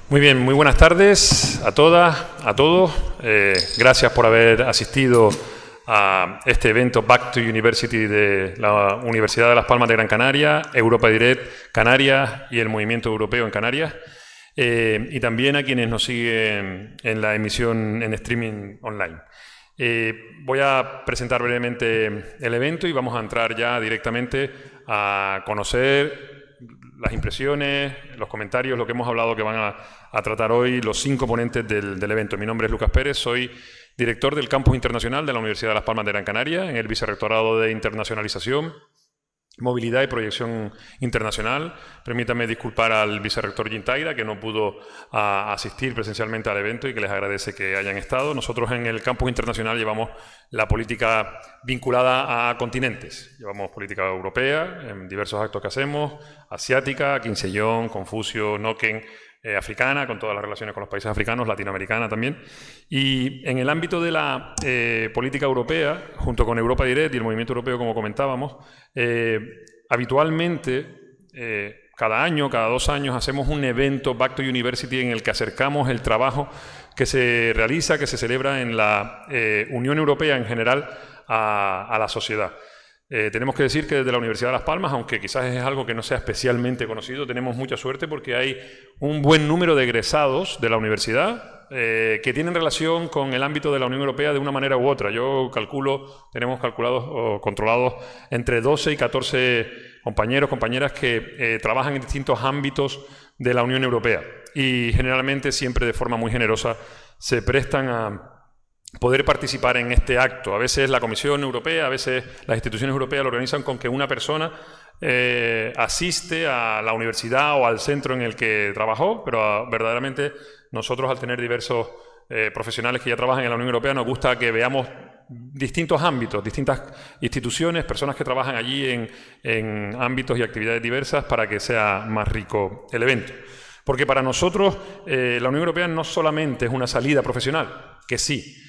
Muy bien, muy buenas tardes a todas, a todos. Gracias por haber asistido a este evento Back to University de la Universidad de Las Palmas de Gran Canaria, Europa Direct Canarias y el Movimiento Europeo en Canarias. Y también a quienes nos siguen en la emisión en streaming online. Voy a presentar brevemente el evento y vamos a entrar ya directamente a conocer las impresiones, los comentarios, lo que hemos hablado que van a tratar hoy los 5 ponentes del evento. Mi nombre es Lucas Pérez, soy director del Campus Internacional de la Universidad de Las Palmas de Gran Canaria, en el Vicerrectorado de Internacionalización, Movilidad y Proyección Internacional. Permítanme disculpar al vicerrector Gintaira, que no pudo asistir presencialmente al evento y que les agradece que hayan estado. Nosotros en el Campus Internacional llevamos la política vinculada a continentes. Llevamos política europea en diversos actos que hacemos, asiática, Quincellón, Confucio, Noken, africana, con todas las relaciones con los países africanos, latinoamericana también. Y en el ámbito de la política europea, junto con Europa Direct y el Movimiento Europeo, como comentábamos, habitualmente, cada año, cada 2 años, hacemos un evento Back to University en el que acercamos el trabajo que se realiza, que se celebra en la Unión Europea en general a la sociedad. Tenemos que decir que desde la Universidad de Las Palmas, aunque quizás es algo que no sea especialmente conocido, tenemos mucha suerte porque hay un buen número de egresados de la universidad que tienen relación con el ámbito de la Unión Europea de una manera u otra. Yo calculo, tenemos calculados o controlados entre 12 y 14 compañeros, compañeras que trabajan en distintos ámbitos de la Unión Europea y generalmente siempre de forma muy generosa se prestan a poder participar en este acto. A veces la Comisión Europea, a veces las instituciones europeas lo organizan con que una persona asiste a la universidad o al centro en el que trabajó, pero verdaderamente nosotros, al tener diversos profesionales que ya trabajan en la Unión Europea, nos gusta que veamos distintos ámbitos, distintas instituciones, personas que trabajan allí en ámbitos y actividades diversas para que sea más rico el evento. Porque para nosotros la Unión Europea no solamente es una salida profesional, que sí,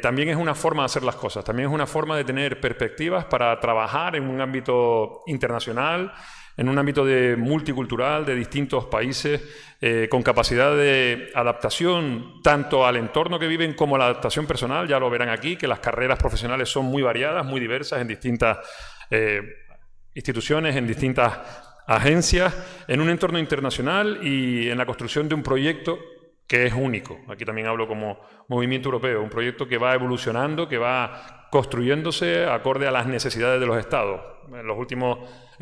también es una forma de hacer las cosas, también es una forma de tener perspectivas para trabajar en un ámbito internacional, en un ámbito multicultural de distintos países, con capacidad de adaptación tanto al entorno que viven como a la adaptación personal. Ya lo verán aquí, que las carreras profesionales son muy variadas, muy diversas en distintas instituciones, en distintas agencias, en un entorno internacional y en la construcción de un proyecto que es único. Aquí también hablo como Movimiento Europeo, un proyecto que va evolucionando, que va construyéndose acorde a las necesidades de los Estados. En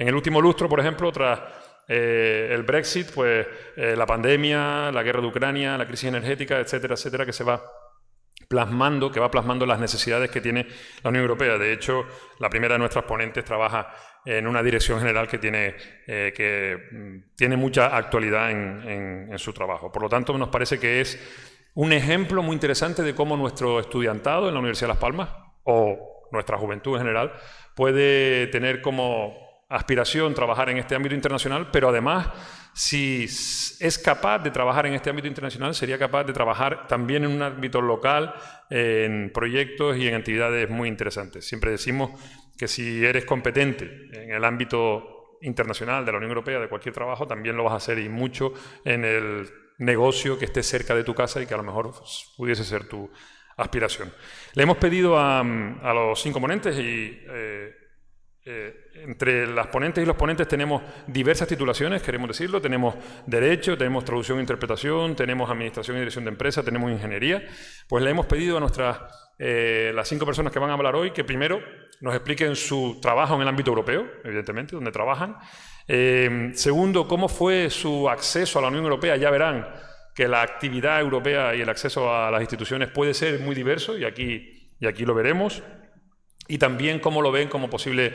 el último lustro, por ejemplo, tras el Brexit, pues la pandemia, la guerra de Ucrania, la crisis energética, etcétera, etcétera, que va plasmando las necesidades que tiene la Unión Europea. De hecho, la primera de nuestras ponentes trabaja en una dirección general que tiene mucha actualidad en su trabajo. Por lo tanto, nos parece que es un ejemplo muy interesante de cómo nuestro estudiantado en la Universidad de Las Palmas, o nuestra juventud en general, puede tener como aspiración trabajar en este ámbito internacional, pero además, si es capaz de trabajar en este ámbito internacional, sería capaz de trabajar también en un ámbito local, en proyectos y en actividades muy interesantes. Siempre decimos que si eres competente en el ámbito internacional de la Unión Europea, de cualquier trabajo, también lo vas a hacer, y mucho en el negocio que esté cerca de tu casa y que a lo mejor pudiese ser tu aspiración. Le hemos pedido a los 5 ponentes y entre las ponentes y los ponentes tenemos diversas titulaciones, queremos decirlo. Tenemos Derecho, tenemos Traducción e Interpretación, tenemos Administración y Dirección de Empresas, tenemos Ingeniería. Pues le hemos pedido a las 5 personas que van a hablar hoy que primero nos expliquen su trabajo en el ámbito europeo, evidentemente, donde trabajan. Segundo, cómo fue su acceso a la Unión Europea. Ya verán que la actividad europea y el acceso a las instituciones puede ser muy diverso, y aquí lo veremos. Y también cómo lo ven como posible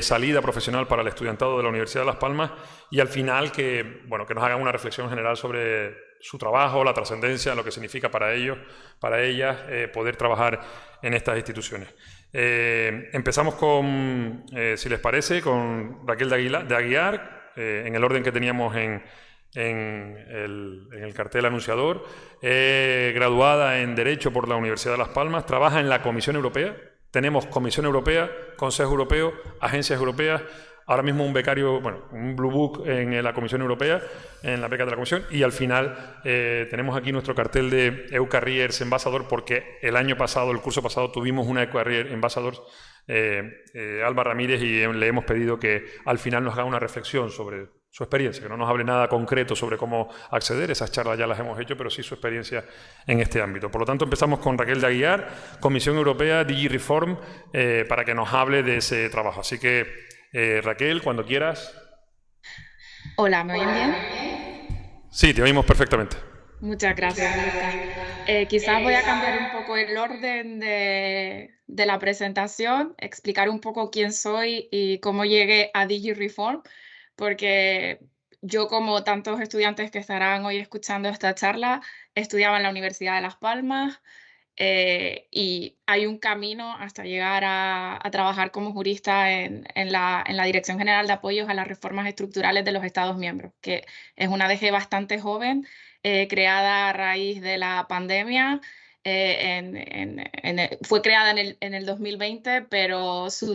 salida profesional para el estudiantado de la Universidad de Las Palmas. Y al final que nos hagan una reflexión general sobre su trabajo, la trascendencia, lo que significa para ellos, para ellas, poder trabajar en estas instituciones. Empezamos si les parece, con Raquel de Aguiar, en el orden que teníamos en el cartel anunciador. Graduada en Derecho por la Universidad de Las Palmas, trabaja en la Comisión Europea. Tenemos Comisión Europea, Consejo Europeo, agencias europeas, ahora mismo un becario, bueno, un Blue Book en la Comisión Europea, en la beca de la Comisión, y al final tenemos aquí nuestro cartel de EU Careers Ambassador, porque el año pasado, el curso pasado, tuvimos una EU Career Ambassador, Alba Ramírez, y le hemos pedido que al final nos haga una reflexión sobre su experiencia, que no nos hable nada concreto sobre cómo acceder, esas charlas ya las hemos hecho, pero sí su experiencia en este ámbito. Por lo tanto, empezamos con Raquel de Aguiar, Comisión Europea, DG Reform, para que nos hable de ese trabajo. Así que, Raquel, cuando quieras. Hola, ¿me oyen bien? Sí, te oímos perfectamente. Muchas gracias, Lucas. Quizás voy a cambiar un poco el orden de la presentación, explicar un poco quién soy y cómo llegué a DigiReform, porque yo, como tantos estudiantes que estarán hoy escuchando esta charla, estudiaba en la Universidad de Las Palmas, y hay un camino hasta llegar a trabajar como jurista en la Dirección General de Apoyos a las Reformas Estructurales de los Estados miembros, que es una DG bastante joven, creada a raíz de la pandemia. Fue creada en el 2020, pero su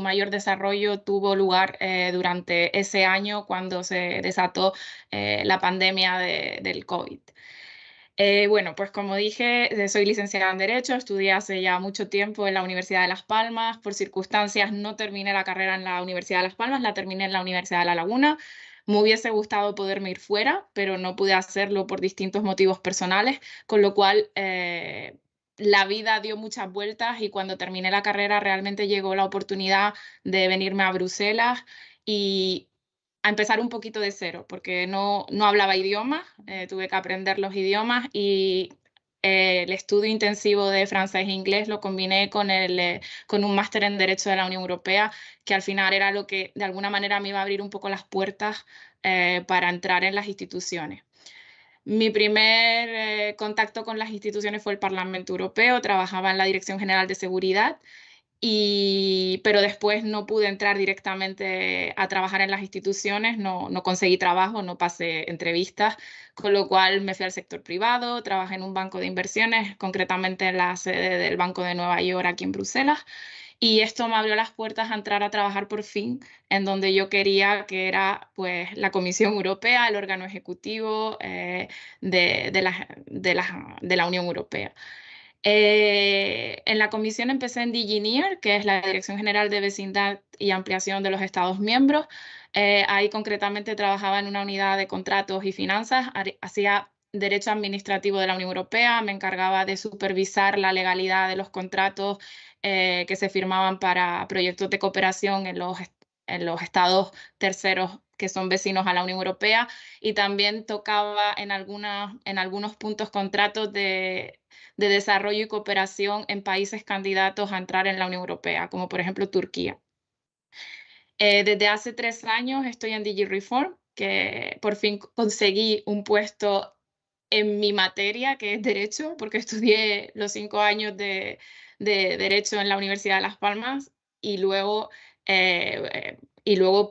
mayor desarrollo tuvo lugar durante ese año cuando se desató la pandemia del COVID. Bueno, pues como dije, soy licenciada en Derecho, estudié hace ya mucho tiempo en la Universidad de Las Palmas. Por circunstancias no terminé la carrera en la Universidad de Las Palmas, la terminé en la Universidad de La Laguna. Me hubiese gustado poderme ir fuera, pero no pude hacerlo por distintos motivos personales, con lo cual la vida dio muchas vueltas y cuando terminé la carrera realmente llegó la oportunidad de venirme a Bruselas y a empezar un poquito de cero, porque no hablaba idiomas, tuve que aprender los idiomas y el estudio intensivo de francés e inglés lo combiné con un máster en Derecho de la Unión Europea, que al final era lo que de alguna manera me iba a abrir un poco las puertas para entrar en las instituciones. Mi primer contacto con las instituciones fue el Parlamento Europeo, trabajaba en la Dirección General de Seguridad pero después no pude entrar directamente a trabajar en las instituciones, no conseguí trabajo, no pasé entrevistas, con lo cual me fui al sector privado, trabajé en un banco de inversiones, concretamente en la sede del Banco de Nueva York, aquí en Bruselas, y esto me abrió las puertas a entrar a trabajar por fin en donde yo quería, que era pues la Comisión Europea, el órgano ejecutivo de la Unión Europea. En la comisión empecé en DigiNear, que es la Dirección General de Vecindad y Ampliación de los Estados miembros. Ahí concretamente trabajaba en una unidad de contratos y finanzas, hacía derecho administrativo de la Unión Europea, me encargaba de supervisar la legalidad de los contratos que se firmaban para proyectos de cooperación en los estados terceros que son vecinos a la Unión Europea, y también tocaba en algunos puntos contratos de desarrollo y cooperación en países candidatos a entrar en la Unión Europea, como por ejemplo Turquía. Desde hace 3 años estoy en DigiReform, que por fin conseguí un puesto en mi materia, que es Derecho, porque estudié los 5 años de Derecho en la Universidad de Las Palmas y luego,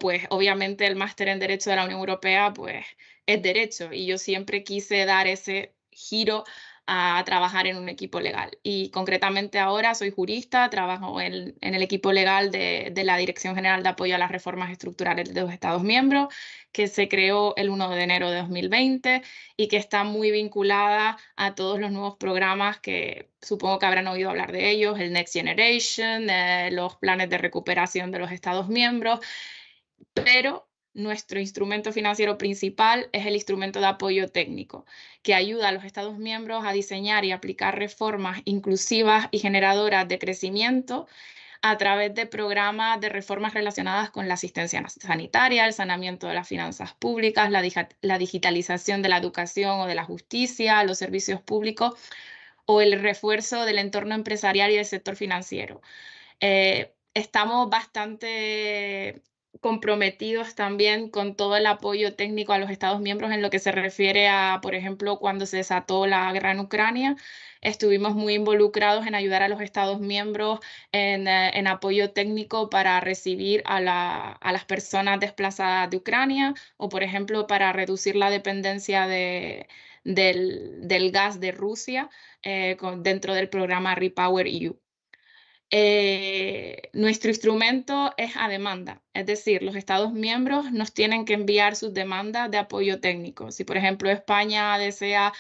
pues obviamente el máster en Derecho de la Unión Europea, pues es Derecho, y yo siempre quise dar ese giro a trabajar en un equipo legal. Y concretamente ahora soy jurista, trabajo en el equipo legal de la Dirección General de Apoyo a las Reformas Estructurales de los Estados miembros, que se creó el 1 de enero de 2020 y que está muy vinculada a todos los nuevos programas que supongo que habrán oído hablar de ellos, el Next Generation, los planes de recuperación de los Estados miembros, pero nuestro instrumento financiero principal es el instrumento de apoyo técnico, que ayuda a los Estados miembros a diseñar y aplicar reformas inclusivas y generadoras de crecimiento a través de programas de reformas relacionadas con la asistencia sanitaria, el saneamiento de las finanzas públicas, la digitalización de la educación o de la justicia, los servicios públicos o el refuerzo del entorno empresarial y del sector financiero. Estamos bastante comprometidos también con todo el apoyo técnico a los Estados miembros en lo que se refiere a, por ejemplo, cuando se desató la guerra en Ucrania. Estuvimos muy involucrados en ayudar a los Estados miembros en apoyo técnico para recibir a las personas desplazadas de Ucrania o, por ejemplo, para reducir la dependencia del gas de Rusia dentro del programa REPowerEU. Nuestro instrumento es a demanda, es decir, los Estados miembros nos tienen que enviar sus demandas de apoyo técnico. Si, por ejemplo, España desea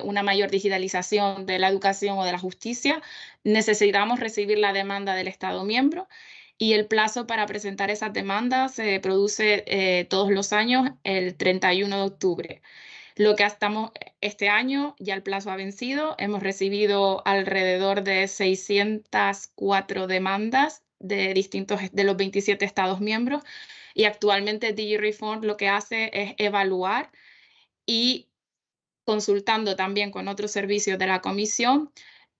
una mayor digitalización de la educación o de la justicia, necesitamos recibir la demanda del Estado miembro y el plazo para presentar esas demandas se produce todos los años el 31 de octubre. Lo que estamos este año, ya el plazo ha vencido, hemos recibido alrededor de 604 demandas de los 27 Estados miembros y actualmente DigiReform lo que hace es evaluar y consultando también con otros servicios de la Comisión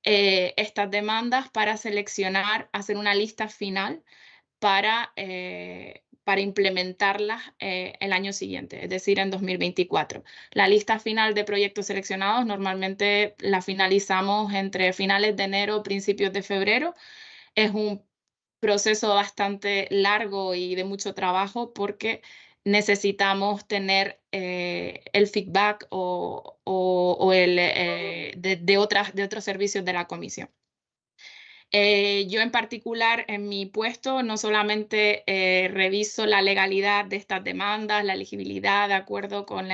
estas demandas para seleccionar, hacer una lista final para implementarlas el año siguiente, es decir, en 2024. La lista final de proyectos seleccionados normalmente la finalizamos entre finales de enero, principios de febrero. Es un proceso bastante largo y de mucho trabajo porque necesitamos tener el feedback de otros servicios de la Comisión. Yo en particular en mi puesto no solamente reviso la legalidad de estas demandas, la elegibilidad de acuerdo con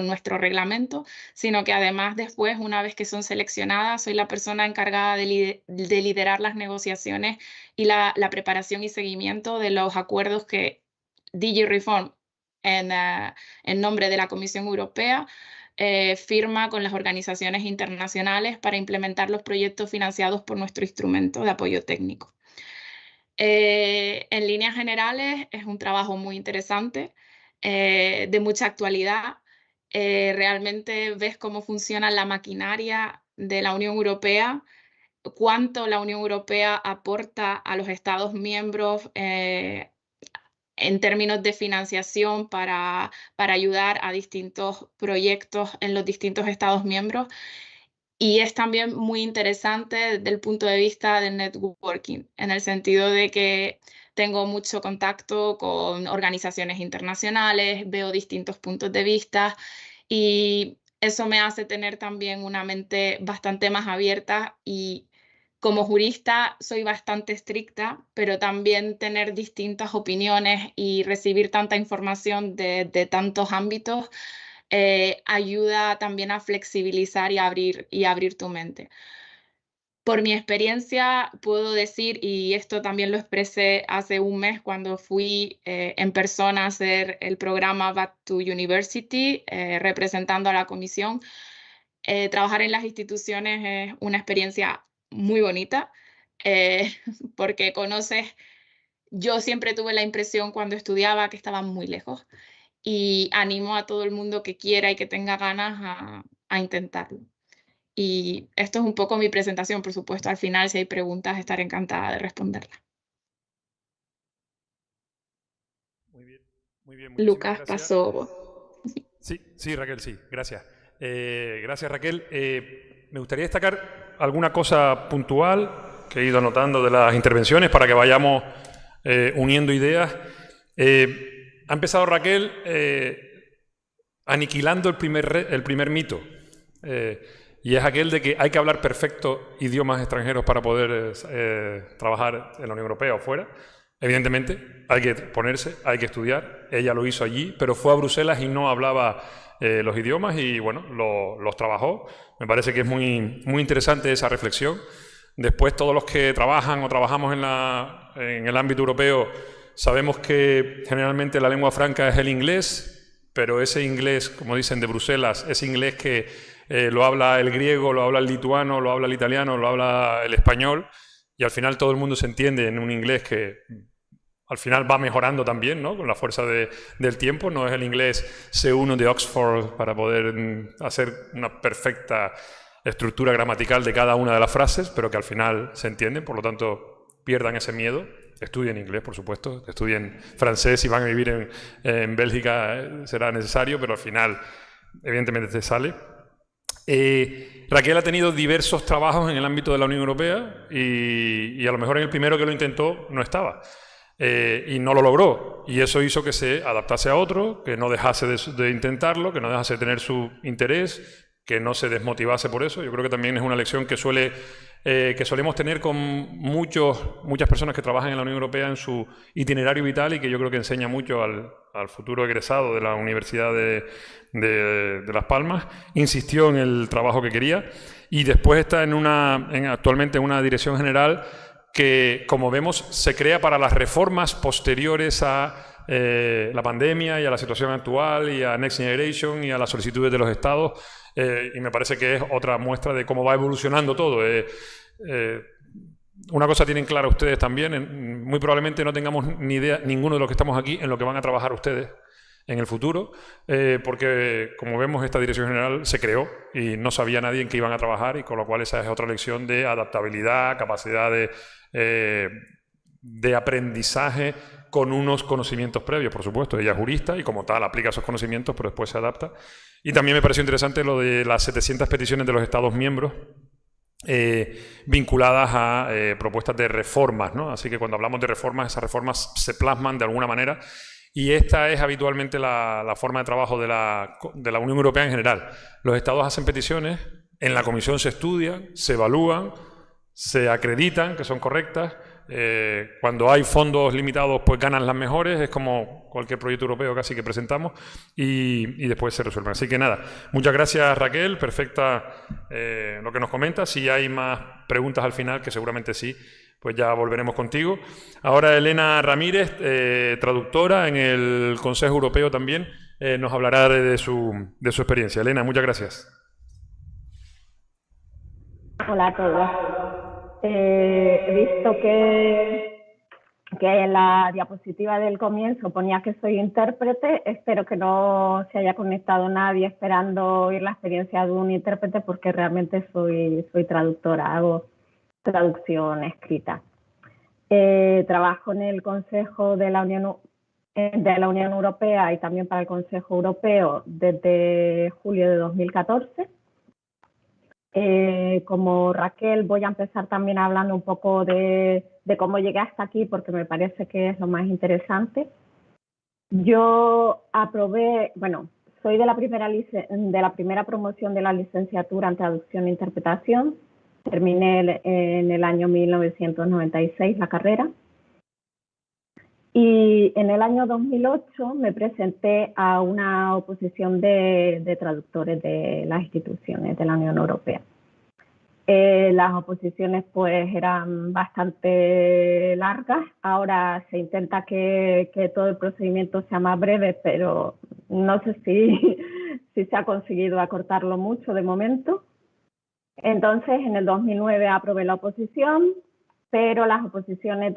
nuestro reglamento, sino que además después, una vez que son seleccionadas, soy la persona encargada de liderar las negociaciones y la preparación y seguimiento de los acuerdos que DigiReform en nombre de la Comisión Europea firma con las organizaciones internacionales para implementar los proyectos financiados por nuestro instrumento de apoyo técnico. En líneas generales es un trabajo muy interesante, de mucha actualidad. Realmente ves cómo funciona la maquinaria de la Unión Europea, cuánto la Unión Europea aporta a los Estados miembros en términos de financiación para ayudar a distintos proyectos en los distintos Estados miembros. Y es también muy interesante desde el punto de vista del networking, en el sentido de que tengo mucho contacto con organizaciones internacionales, veo distintos puntos de vista y eso me hace tener también una mente bastante más abierta y como jurista soy bastante estricta, pero también tener distintas opiniones y recibir tanta información de tantos ámbitos ayuda también a flexibilizar y abrir tu mente. Por mi experiencia puedo decir, y esto también lo expresé hace un mes cuando fui en persona a hacer el programa Back to University, representando a la comisión, trabajar en las instituciones es una experiencia muy bonita, porque yo siempre tuve la impresión cuando estudiaba que estaban muy lejos y animo a todo el mundo que quiera y que tenga ganas a intentarlo. Y esto es un poco mi presentación, por supuesto, al final si hay preguntas estaré encantada de responderlas. Muy bien, muchísimas Lucas gracias. pasó. Sí, Raquel, sí, gracias. Gracias, Raquel. Me gustaría destacar alguna cosa puntual que he ido anotando de las intervenciones para que vayamos uniendo ideas. Ha empezado Raquel aniquilando el primer mito, y es aquel de que hay que hablar perfecto idiomas extranjeros para poder trabajar en la Unión Europea o fuera. Evidentemente, hay que ponerse, hay que estudiar. Ella lo hizo allí, pero fue a Bruselas y no hablaba los idiomas y, bueno, los trabajó. Me parece que es muy, muy interesante esa reflexión. Después, todos los que trabajan o trabajamos en el ámbito europeo sabemos que generalmente la lengua franca es el inglés, pero ese inglés, como dicen de Bruselas, ese inglés que lo habla el griego, lo habla el lituano, lo habla el italiano, lo habla el español, y al final todo el mundo se entiende en un inglés que al final va mejorando también, ¿no? Con la fuerza del tiempo. No es el inglés C1 de Oxford para poder hacer una perfecta estructura gramatical de cada una de las frases, pero que al final se entienden, por lo tanto pierdan ese miedo. Estudien inglés, por supuesto, estudien francés, si van a vivir en Bélgica será necesario, pero al final evidentemente te sale. Raquel ha tenido diversos trabajos en el ámbito de la Unión Europea y a lo mejor en el primero que lo intentó no estaba y no lo logró, y eso hizo que se adaptase a otro, que no dejase de intentarlo, que no dejase de tener su interés, que no se desmotivase por eso. Yo creo que también es una lección que solemos tener con muchas personas que trabajan en la Unión Europea en su itinerario vital, y que yo creo que enseña mucho al futuro egresado de la Universidad de Las Palmas. Insistió en el trabajo que quería y después está actualmente en una dirección general que, como vemos, se crea para las reformas posteriores a la pandemia y a la situación actual y a Next Generation y a las solicitudes de los estados, y me parece que es otra muestra de cómo va evolucionando todo. Una cosa tienen clara ustedes también, muy probablemente no tengamos ni idea, ninguno de los que estamos aquí, en lo que van a trabajar ustedes en el futuro, porque, como vemos, esta dirección general se creó y no sabía nadie en qué iban a trabajar, y con lo cual esa es otra lección de adaptabilidad, capacidad de aprendizaje con unos conocimientos previos. Por supuesto, ella es jurista y como tal aplica esos conocimientos, pero después se adapta. Y también me pareció interesante lo de las 700 peticiones de los Estados miembros vinculadas a propuestas de reformas, ¿no? Así que cuando hablamos de reformas, esas reformas se plasman de alguna manera, y esta es habitualmente la forma de trabajo de la Unión Europea en general. Los Estados hacen peticiones, en la Comisión se estudian, se evalúan, se acreditan que son correctas. Cuando hay fondos limitados, pues ganan las mejores, es como cualquier proyecto europeo casi que presentamos, y después se resuelven. Así que nada, muchas gracias, Raquel, perfecta lo que nos comentas. Si hay más preguntas al final, que seguramente sí, pues ya volveremos contigo. Ahora Elena Ramírez, traductora en el Consejo Europeo también, nos hablará de su experiencia. Elena, muchas gracias. Hola a todos. He visto que en la diapositiva del comienzo ponía que soy intérprete. Espero que no se haya conectado nadie esperando oír la experiencia de un intérprete, porque realmente soy traductora, hago traducción escrita. Trabajo en el Consejo de la Unión Europea y también para el Consejo Europeo desde julio de 2014. Como Raquel, voy a empezar también hablando un poco de cómo llegué hasta aquí, porque me parece que es lo más interesante. Yo soy de la primera promoción de la licenciatura en traducción e interpretación. Terminé en el año 1996 la carrera. Y en el año 2008 me presenté a una oposición de traductores de las instituciones de la Unión Europea. Las oposiciones pues eran bastante largas. Ahora se intenta que todo el procedimiento sea más breve, pero no sé si se ha conseguido acortarlo mucho de momento. Entonces, en el 2009 aprobé la oposición, pero las oposiciones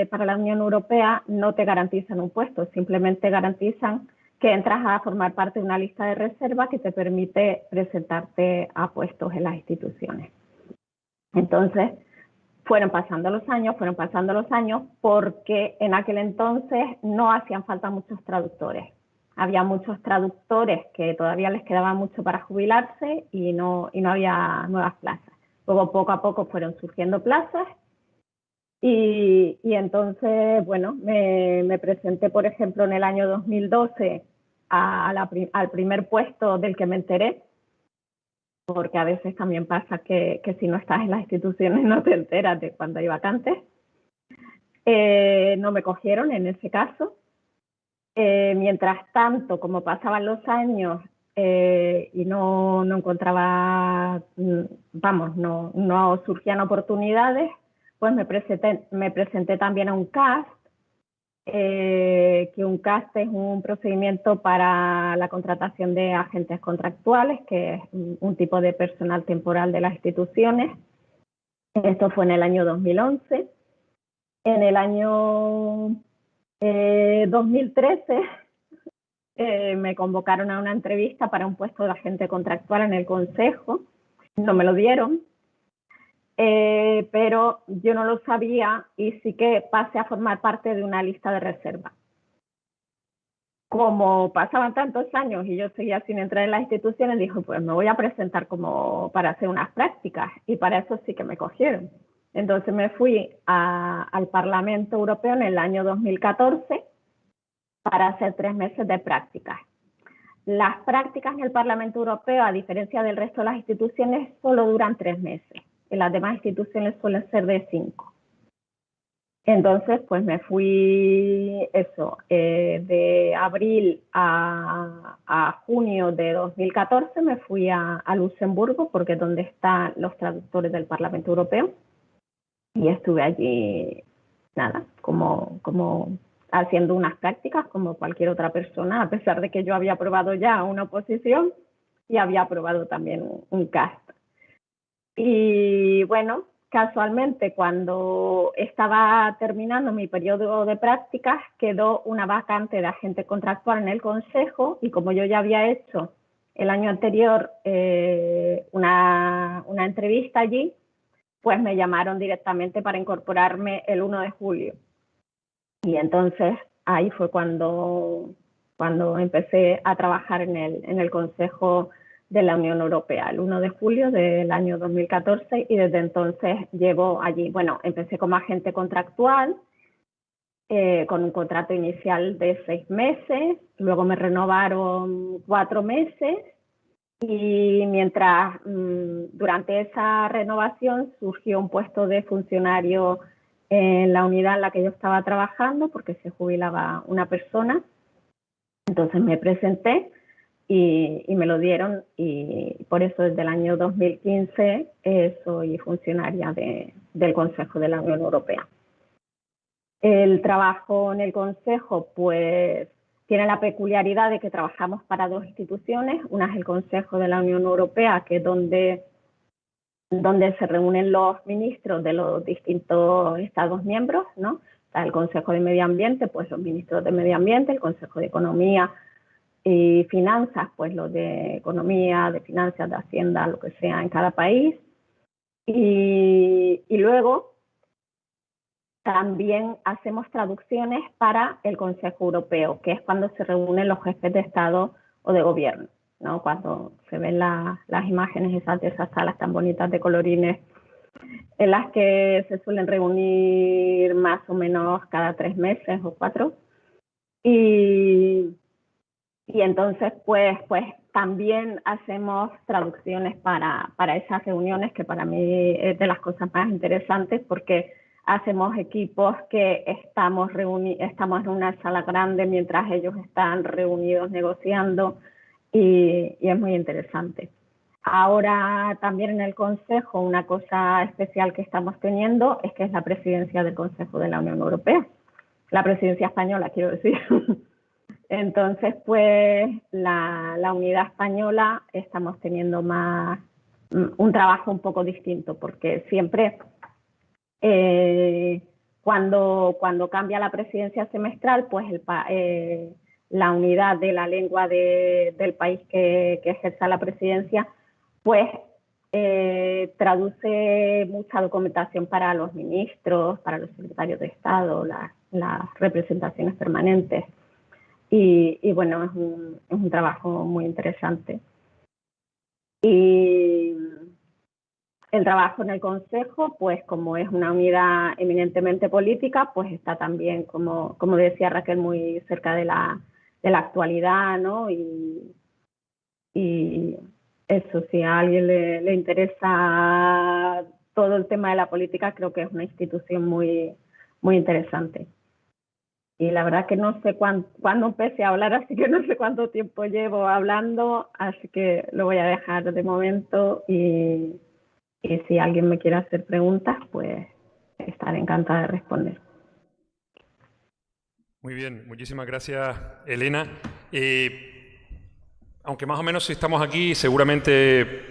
para la Unión Europea no te garantizan un puesto, simplemente garantizan que entras a formar parte de una lista de reserva que te permite presentarte a puestos en las instituciones. Entonces, fueron pasando los años, porque en aquel entonces no hacían falta muchos traductores. Había muchos traductores que todavía les quedaba mucho para jubilarse y no había nuevas plazas. Luego, poco a poco, fueron surgiendo plazas. Y entonces, bueno, me presenté, por ejemplo, en el año 2012 al primer puesto del que me enteré, porque a veces también pasa que si no estás en las instituciones no te enteras de cuando hay vacantes. No me cogieron en ese caso. Mientras tanto, como pasaban los años y no encontraba, no surgían oportunidades, pues me presenté también a un CAST, que un CAST es un procedimiento para la contratación de agentes contractuales, que es un tipo de personal temporal de las instituciones. Esto fue en el año 2011. En el año 2013 me convocaron a una entrevista para un puesto de agente contractual en el Consejo. No me lo dieron. Pero yo no lo sabía y sí que pasé a formar parte de una lista de reserva. Como pasaban tantos años y yo seguía sin entrar en las instituciones, dije, pues me voy a presentar como para hacer unas prácticas, y para eso sí que me cogieron. Entonces me fui al Parlamento Europeo en el año 2014 para hacer 3 meses de prácticas. Las prácticas en el Parlamento Europeo, a diferencia del resto de las instituciones, solo duran 3 meses. En las demás instituciones suelen ser de 5. Entonces, pues me fui de abril a junio de 2014, me fui a Luxemburgo, porque es donde están los traductores del Parlamento Europeo. Y estuve allí, nada, como haciendo unas prácticas como cualquier otra persona, a pesar de que yo había aprobado ya una oposición y había aprobado también un cast. Y bueno, casualmente cuando estaba terminando mi periodo de prácticas, quedó una vacante de agente contractual en el Consejo, y como yo ya había hecho el año anterior una entrevista allí, pues me llamaron directamente para incorporarme el 1 de julio. Y entonces ahí fue cuando empecé a trabajar en el Consejo de la Unión Europea, el 1 de julio del año 2014, y desde entonces llevo allí, bueno, empecé como agente contractual, con un contrato inicial de 6 meses, luego me renovaron 4 meses, y mientras durante esa renovación surgió un puesto de funcionario en la unidad en la que yo estaba trabajando, porque se jubilaba una persona. Entonces me presenté y me lo dieron, y por eso desde el año 2015 soy funcionaria del Consejo de la Unión Europea. El trabajo en el Consejo pues tiene la peculiaridad de que trabajamos para 2 instituciones. Una es el Consejo de la Unión Europea, que es donde se reúnen los ministros de los distintos Estados miembros, ¿no? Está el Consejo de Medio Ambiente, pues los ministros de Medio Ambiente, el Consejo de Economía y Finanzas, pues los de Economía, de Finanzas, de Hacienda, lo que sea en cada país. Y luego también hacemos traducciones para el Consejo Europeo, que es cuando se reúnen los jefes de Estado o de Gobierno, ¿no? Cuando se ven las imágenes de esas salas tan bonitas de colorines, en las que se suelen reunir más o menos cada 3 meses o 4. Y entonces pues también hacemos traducciones para esas reuniones, que para mí es de las cosas más interesantes, porque hacemos equipos que estamos en una sala grande mientras ellos están reunidos negociando, y es muy interesante. Ahora también en el Consejo, una cosa especial que estamos teniendo es que es la presidencia del Consejo de la Unión Europea, la presidencia española, quiero decir. Entonces, pues la unidad española estamos teniendo un trabajo un poco distinto, porque siempre cuando cambia la presidencia semestral, pues la unidad de la lengua del país que ejerza la presidencia, pues traduce mucha documentación para los ministros, para los secretarios de Estado, las representaciones permanentes. Y bueno, es un trabajo muy interesante. Y el trabajo en el Consejo, pues como es una unidad eminentemente política, pues está también, como decía Raquel, muy cerca de la actualidad, ¿no? Y eso, si a alguien le interesa todo el tema de la política, creo que es una institución muy, muy interesante. Y la verdad que no sé cuándo empecé a hablar, así que no sé cuánto tiempo llevo hablando, así que lo voy a dejar de momento, y si alguien me quiere hacer preguntas, pues estaré encantada de responder. Muy bien, muchísimas gracias, Elena. Aunque más o menos si estamos aquí, seguramente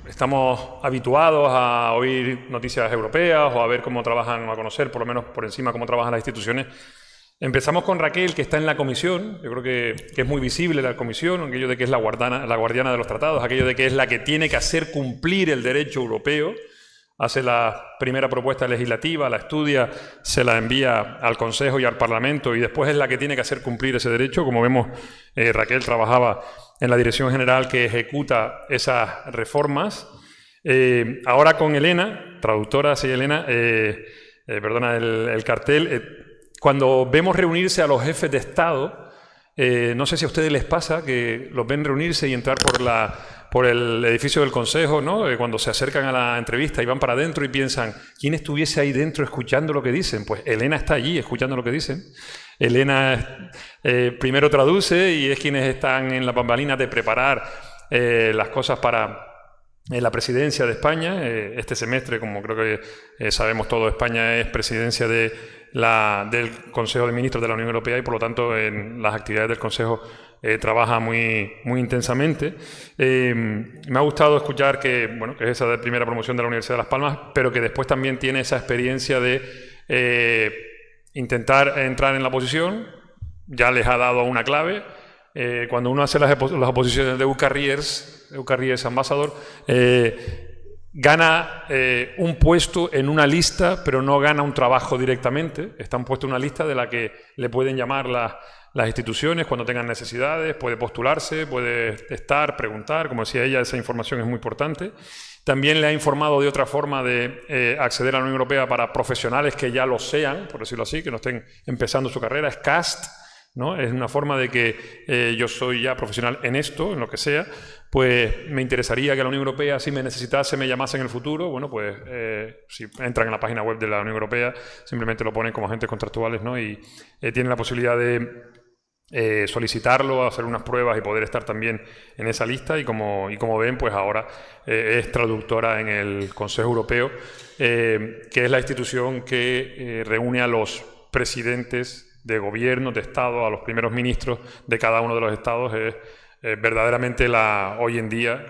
estamos habituados a oír noticias europeas o a ver cómo trabajan, o a conocer por lo menos por encima cómo trabajan las instituciones. Empezamos con Raquel, que está en la comisión. Yo creo que es muy visible la comisión, aquello de que es la guardiana de los tratados, aquello de que es la que tiene que hacer cumplir el derecho europeo. Hace la primera propuesta legislativa, la estudia, se la envía al Consejo y al Parlamento, y después es la que tiene que hacer cumplir ese derecho. Como vemos, Raquel trabajaba en la Dirección General que ejecuta esas reformas. Ahora con Elena, traductora, sí, Elena, perdona el cartel. Cuando vemos reunirse a los jefes de Estado, No sé si a ustedes les pasa que los ven reunirse y entrar por el edificio del Consejo, ¿no? Cuando se acercan a la entrevista y van para adentro y piensan, ¿quién estuviese ahí dentro escuchando lo que dicen? Pues Elena está allí escuchando lo que dicen. Elena primero traduce y es quienes están en la bambalina de preparar las cosas para la presidencia de España. Este semestre, como creo que sabemos todos, España es presidencia del Consejo de Ministros de la Unión Europea y por lo tanto en las actividades del Consejo trabaja muy intensamente. Me ha gustado escuchar que es esa de primera promoción de la Universidad de Las Palmas, pero que después también tiene esa experiencia de intentar entrar en la oposición. Ya les ha dado una clave. Cuando uno hace las oposiciones de EU-Carriers Ambassador, gana un puesto en una lista, pero no gana un trabajo directamente. Está puesto en una lista de la que le pueden llamar las instituciones cuando tengan necesidades, puede postularse, puede estar, preguntar. Como decía ella, esa información es muy importante. También le ha informado de otra forma de acceder a la Unión Europea para profesionales que ya lo sean, por decirlo así, que no estén empezando su carrera. Es CAST, ¿no? Es una forma de que yo soy ya profesional en esto, en lo que sea, pues me interesaría que la Unión Europea, si me necesitase, me llamase en el futuro. Bueno, pues si entran en la página web de la Unión Europea, simplemente lo ponen como agentes contractuales, ¿no? Y tienen la posibilidad de solicitarlo, hacer unas pruebas y poder estar también en esa lista. Y como ven, pues ahora es traductora en el Consejo Europeo, que es la institución que reúne a los presidentes de gobierno, de Estado, a los primeros ministros de cada uno de los estados. Verdaderamente hoy en día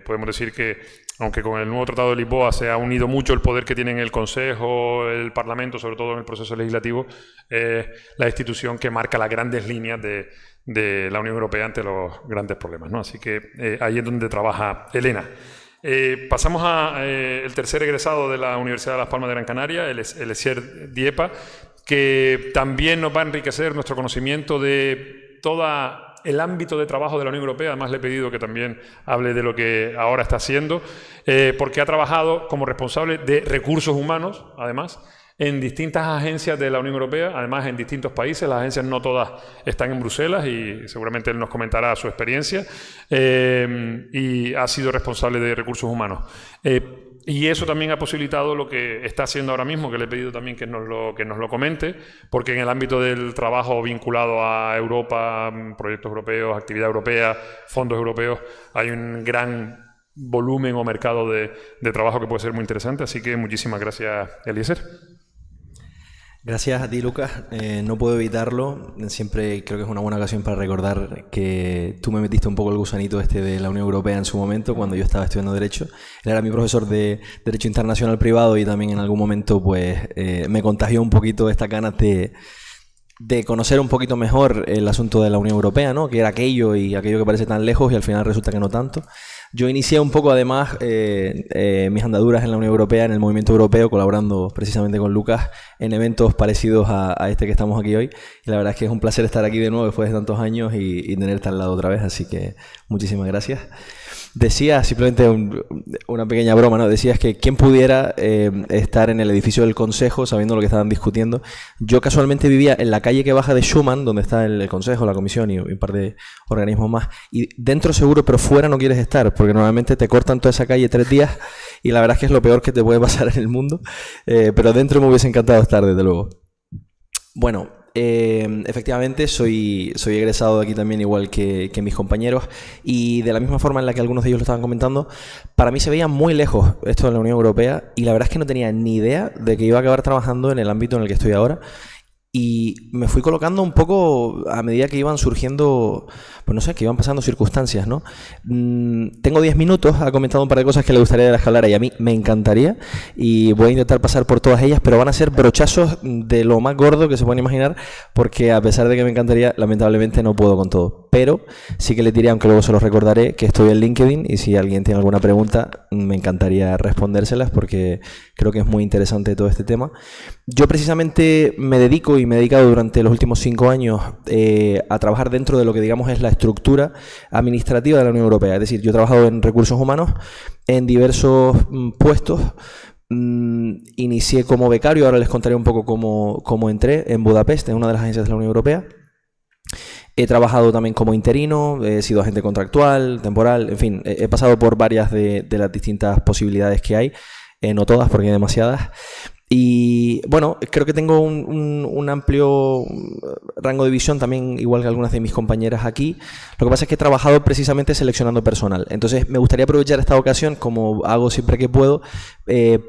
podemos decir que, aunque con el nuevo Tratado de Lisboa se ha unido mucho el poder que tienen el Consejo, el Parlamento, sobre todo en el proceso legislativo, la institución que marca las grandes líneas de la Unión Europea ante los grandes problemas, ¿no? Así que ahí es donde trabaja Elena. Pasamos al tercer egresado de la Universidad de Las Palmas de Gran Canaria, el Eliezer Diepa, que también nos va a enriquecer nuestro conocimiento de todo el ámbito de trabajo de la Unión Europea. Además, le he pedido que también hable de lo que ahora está haciendo, porque ha trabajado como responsable de recursos humanos, además, en distintas agencias de la Unión Europea, además en distintos países. Las agencias no todas están en Bruselas y seguramente él nos comentará su experiencia, y ha sido responsable de recursos humanos. Y eso también ha posibilitado lo que está haciendo ahora mismo, que le he pedido también que nos lo comente, porque en el ámbito del trabajo vinculado a Europa, proyectos europeos, actividad europea, fondos europeos, hay un gran volumen o mercado de trabajo que puede ser muy interesante. Así que muchísimas gracias, Eliezer. Gracias a ti, Lucas. No puedo evitarlo. Siempre creo que es una buena ocasión para recordar que tú me metiste un poco el gusanito de la Unión Europea en su momento, cuando yo estaba estudiando Derecho. Él era mi profesor de Derecho Internacional Privado y también en algún momento pues me contagió un poquito estas ganas de conocer un poquito mejor el asunto de la Unión Europea, ¿no? Que era aquello que parece tan lejos y al final resulta que no tanto. Yo inicié un poco, además, mis andaduras en la Unión Europea, en el movimiento europeo, colaborando precisamente con Lucas en eventos parecidos a este que estamos aquí hoy. Y la verdad es que es un placer estar aquí de nuevo después de tantos años y tenerte al lado otra vez, así que muchísimas gracias. Decías, simplemente una pequeña broma, ¿no? Decías que quién pudiera estar en el edificio del Consejo sabiendo lo que estaban discutiendo. Yo casualmente vivía en la calle que baja de Schuman, donde está el Consejo, la Comisión y un par de organismos más. Y dentro seguro, pero fuera no quieres estar, porque normalmente te cortan toda esa calle 3 días y la verdad es que es lo peor que te puede pasar en el mundo. Pero dentro me hubiese encantado estar, desde luego. Bueno, efectivamente soy egresado de aquí también, igual que mis compañeros, y de la misma forma en la que algunos de ellos lo estaban comentando, para mí se veía muy lejos esto de la Unión Europea y la verdad es que no tenía ni idea de que iba a acabar trabajando en el ámbito en el que estoy ahora. Y me fui colocando un poco a medida que iban surgiendo, pues no sé, que iban pasando circunstancias, ¿no? Tengo 10 minutos, ha comentado un par de cosas que le gustaría de las que hablara y a mí me encantaría, y voy a intentar pasar por todas ellas, pero van a ser brochazos de lo más gordo que se pueden imaginar, porque a pesar de que me encantaría, lamentablemente no puedo con todo. Pero sí que les diré, aunque luego se los recordaré, que estoy en LinkedIn y si alguien tiene alguna pregunta, me encantaría respondérselas porque creo que es muy interesante todo este tema. Yo precisamente me dedico y me he dedicado durante los últimos 5 años a trabajar dentro de lo que digamos es la estructura administrativa de la Unión Europea. Es decir, yo he trabajado en recursos humanos en diversos puestos. Inicié como becario, ahora les contaré un poco cómo entré en Budapest, en una de las agencias de la Unión Europea. He trabajado también como interino, he sido agente contractual, temporal, en fin, he pasado por varias de las distintas posibilidades que hay, no todas porque hay demasiadas. Y bueno, creo que tengo un amplio rango de visión también, igual que algunas de mis compañeras aquí. Lo que pasa es que he trabajado precisamente seleccionando personal. Entonces me gustaría aprovechar esta ocasión, como hago siempre que puedo,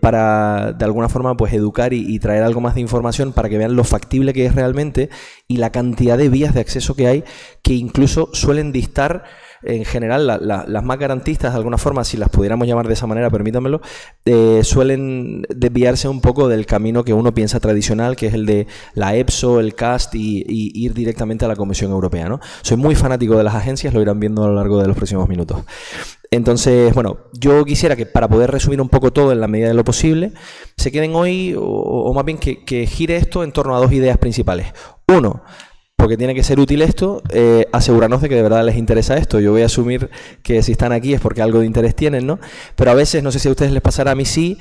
para de alguna forma pues educar y traer algo más de información para que vean lo factible que es realmente y la cantidad de vías de acceso que hay, que incluso suelen distar. En general, las más garantistas, de alguna forma, si las pudiéramos llamar de esa manera, permítanmelo, suelen desviarse un poco del camino que uno piensa tradicional, que es el de la EPSO, el CAST y ir directamente a la Comisión Europea, ¿no? Soy muy fanático de las agencias, lo irán viendo a lo largo de los próximos minutos. Entonces, bueno, yo quisiera que para poder resumir un poco todo en la medida de lo posible, se queden hoy, o más bien que gire esto en torno a dos ideas principales. Uno, porque tiene que ser útil esto, asegurarnos de que de verdad les interesa esto. Yo voy a asumir que si están aquí es porque algo de interés tienen, ¿no? Pero a veces, no sé si a ustedes les pasará, a mí sí,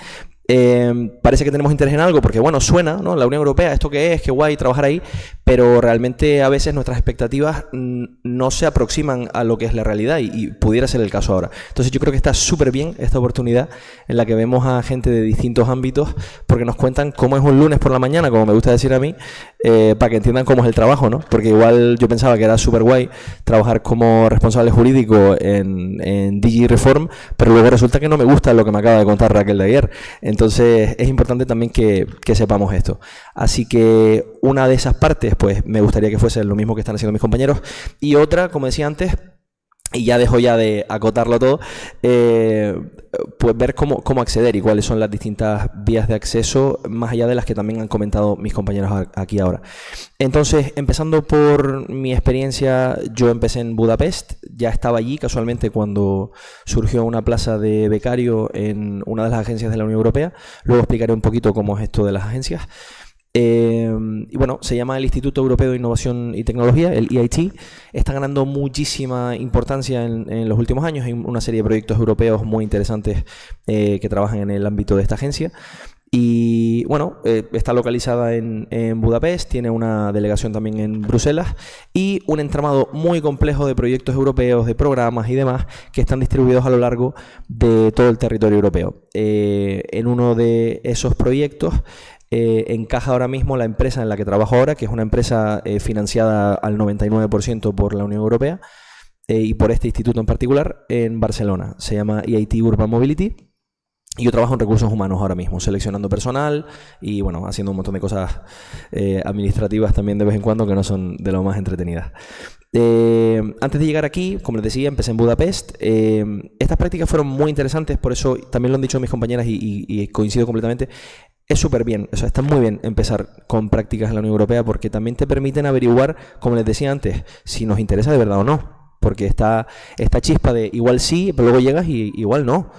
parece que tenemos interés en algo porque, bueno, suena, ¿no? La Unión Europea, ¿esto qué es? Qué guay trabajar ahí, pero realmente a veces nuestras expectativas no se aproximan a lo que es la realidad y pudiera ser el caso ahora. Entonces yo creo que está súper bien esta oportunidad en la que vemos a gente de distintos ámbitos porque nos cuentan cómo es un lunes por la mañana, como me gusta decir a mí, para que entiendan cómo es el trabajo, ¿no? Porque igual yo pensaba que era súper guay trabajar como responsable jurídico en DG Reform, pero luego resulta que no me gusta lo que me acaba de contar Raquel de ayer. Entonces es importante también que sepamos esto. Así que una de esas partes, pues me gustaría que fuese lo mismo que están haciendo mis compañeros. Y otra, como decía antes, y ya dejo ya de acotarlo todo, pues ver cómo acceder y cuáles son las distintas vías de acceso, más allá de las que también han comentado mis compañeros aquí ahora. Entonces, empezando por mi experiencia, yo empecé en Budapest, ya estaba allí casualmente cuando surgió una plaza de becario en una de las agencias de la Unión Europea. Luego explicaré un poquito cómo es esto de las agencias. Y bueno, se llama el Instituto Europeo de Innovación y Tecnología, el EIT. Está ganando muchísima importancia en los últimos años. Hay una serie de proyectos europeos muy interesantes que trabajan en el ámbito de esta agencia. Y bueno, está localizada en Budapest, tiene una delegación también en Bruselas y un entramado muy complejo de proyectos europeos, de programas y demás que están distribuidos a lo largo de todo el territorio europeo. En uno de esos proyectos encaja ahora mismo la empresa en la que trabajo ahora, que es una empresa financiada al 99% por la Unión Europea y por este instituto en particular en Barcelona. Se llama EIT Urban Mobility. Y yo trabajo en recursos humanos ahora mismo, seleccionando personal y bueno, haciendo un montón de cosas administrativas también de vez en cuando que no son de lo más entretenidas. Antes de llegar aquí, como les decía, empecé en Budapest. Estas prácticas fueron muy interesantes, por eso también lo han dicho mis compañeras y coincido completamente. Es súper bien, o sea, está muy bien empezar con prácticas en la Unión Europea porque también te permiten averiguar, como les decía antes, si nos interesa de verdad o no. Porque está esta chispa de igual sí, pero luego llegas y igual no.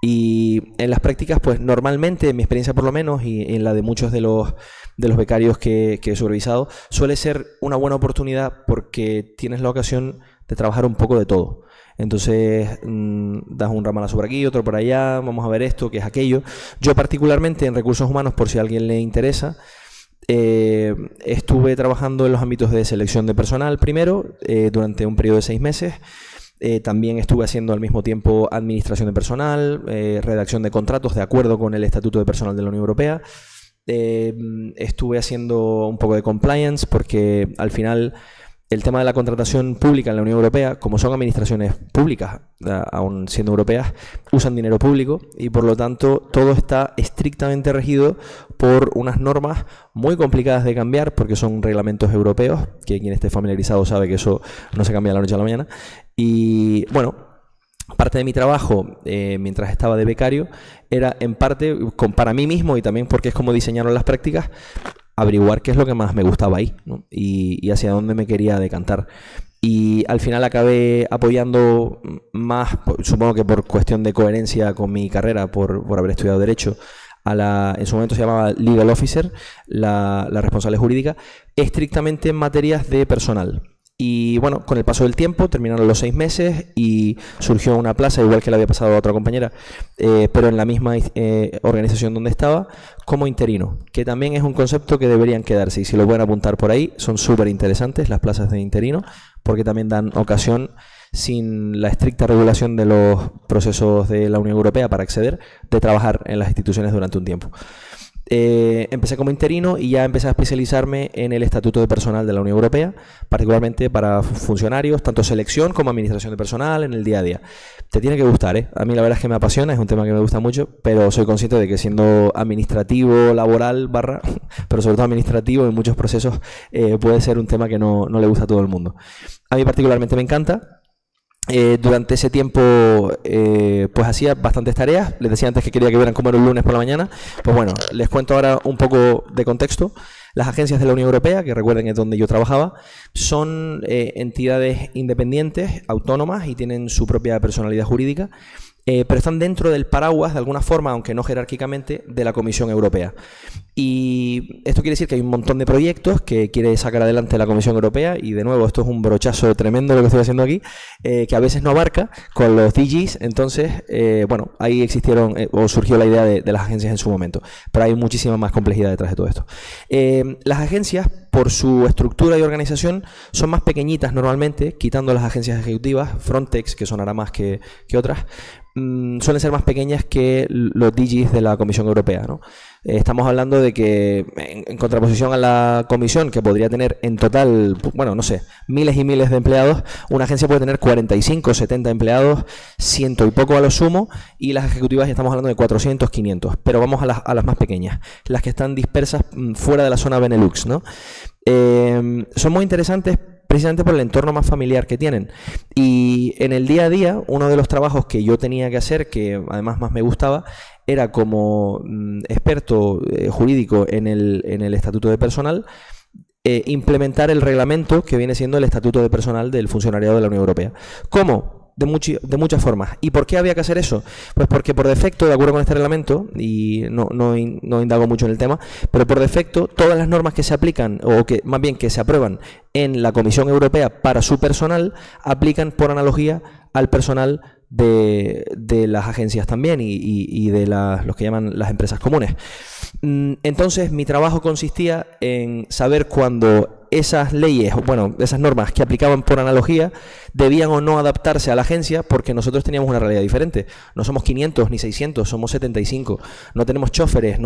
Y en las prácticas, pues normalmente, en mi experiencia por lo menos, y en la de muchos de los becarios que he supervisado, suele ser una buena oportunidad porque tienes la ocasión de trabajar un poco de todo. Entonces, das un ramalazo por aquí, otro por allá, vamos a ver esto, qué es aquello. Yo particularmente en recursos humanos, por si a alguien le interesa, estuve trabajando en los ámbitos de selección de personal primero, durante un periodo de 6 meses. También estuve haciendo al mismo tiempo administración de personal, redacción de contratos de acuerdo con el Estatuto de Personal de la Unión Europea. Estuve haciendo un poco de compliance porque al final el tema de la contratación pública en la Unión Europea, como son administraciones públicas, aún siendo europeas, usan dinero público y por lo tanto todo está estrictamente regido por unas normas muy complicadas de cambiar porque son reglamentos europeos, que quien esté familiarizado sabe que eso no se cambia de la noche a la mañana. Y bueno, parte de mi trabajo mientras estaba de becario era en parte para mí mismo y también porque es como diseñaron las prácticas, averiguar qué es lo que más me gustaba ahí, ¿no? y hacia dónde me quería decantar. Y al final acabé apoyando más, supongo que por cuestión de coherencia con mi carrera, por haber estudiado Derecho, en su momento se llamaba Legal Officer, la responsable jurídica, estrictamente en materias de personal. Y bueno, con el paso del tiempo terminaron los 6 meses y surgió una plaza, igual que le había pasado a otra compañera, pero en la misma organización donde estaba, como interino, que también es un concepto que deberían quedarse, y si lo pueden apuntar por ahí, son súper interesantes las plazas de interino, porque también dan ocasión, sin la estricta regulación de los procesos de la Unión Europea para acceder, de trabajar en las instituciones durante un tiempo. Empecé como interino y ya empecé a especializarme en el Estatuto de Personal de la Unión Europea, particularmente para funcionarios, tanto selección como administración de personal en el día a día. Te tiene que gustar, ¿eh? A mí la verdad es que me apasiona, es un tema que me gusta mucho, pero soy consciente de que siendo administrativo, laboral, pero sobre todo administrativo en muchos procesos, puede ser un tema que no le gusta a todo el mundo. A mí particularmente me encanta. Durante ese tiempo pues hacía bastantes tareas. Les decía antes que quería que vieran cómo era un lunes por la mañana. Pues bueno, les cuento ahora un poco de contexto. Las agencias de la Unión Europea, que recuerden es donde yo trabajaba, son entidades independientes, autónomas y tienen su propia personalidad jurídica, pero están dentro del paraguas, de alguna forma, aunque no jerárquicamente, de la Comisión Europea. Y esto quiere decir que hay un montón de proyectos que quiere sacar adelante la Comisión Europea, y de nuevo, esto es un brochazo tremendo lo que estoy haciendo aquí, que a veces no abarca con los DGs. Entonces, bueno, ahí existieron o surgió la idea de las agencias en su momento, pero hay muchísima más complejidad detrás de todo esto. Las agencias, por su estructura y organización, son más pequeñitas normalmente, quitando las agencias ejecutivas, Frontex, que sonará más que otras, suelen ser más pequeñas que los DGs de la Comisión Europea, ¿no? Estamos hablando de que, en contraposición a la Comisión, que podría tener en total, bueno, no sé, miles y miles de empleados, una agencia puede tener 45, 70 empleados, 100 y poco a lo sumo, y las ejecutivas ya estamos hablando de 400, 500, pero vamos a las más pequeñas, las que están dispersas fuera de la zona Benelux, ¿no? Son muy interesantes precisamente por el entorno más familiar que tienen. Y en el día a día, uno de los trabajos que yo tenía que hacer, que además más me gustaba, era como experto jurídico en el Estatuto de Personal, implementar el reglamento que viene siendo el Estatuto de Personal del funcionariado de la Unión Europea. ¿Cómo? De muchas formas. ¿Y por qué había que hacer eso? Pues porque por defecto, de acuerdo con este reglamento, y no indago mucho en el tema, pero por defecto todas las normas que se aplican, o que más bien que se aprueban en la Comisión Europea para su personal, aplican por analogía al personal de las agencias también y de los que llaman las empresas comunes. Entonces mi trabajo consistía en saber cuándo esas leyes, bueno, esas normas que aplicaban por analogía, debían o no adaptarse a la agencia, porque nosotros teníamos una realidad diferente. No somos 500 ni 600, somos 75. No tenemos choferes,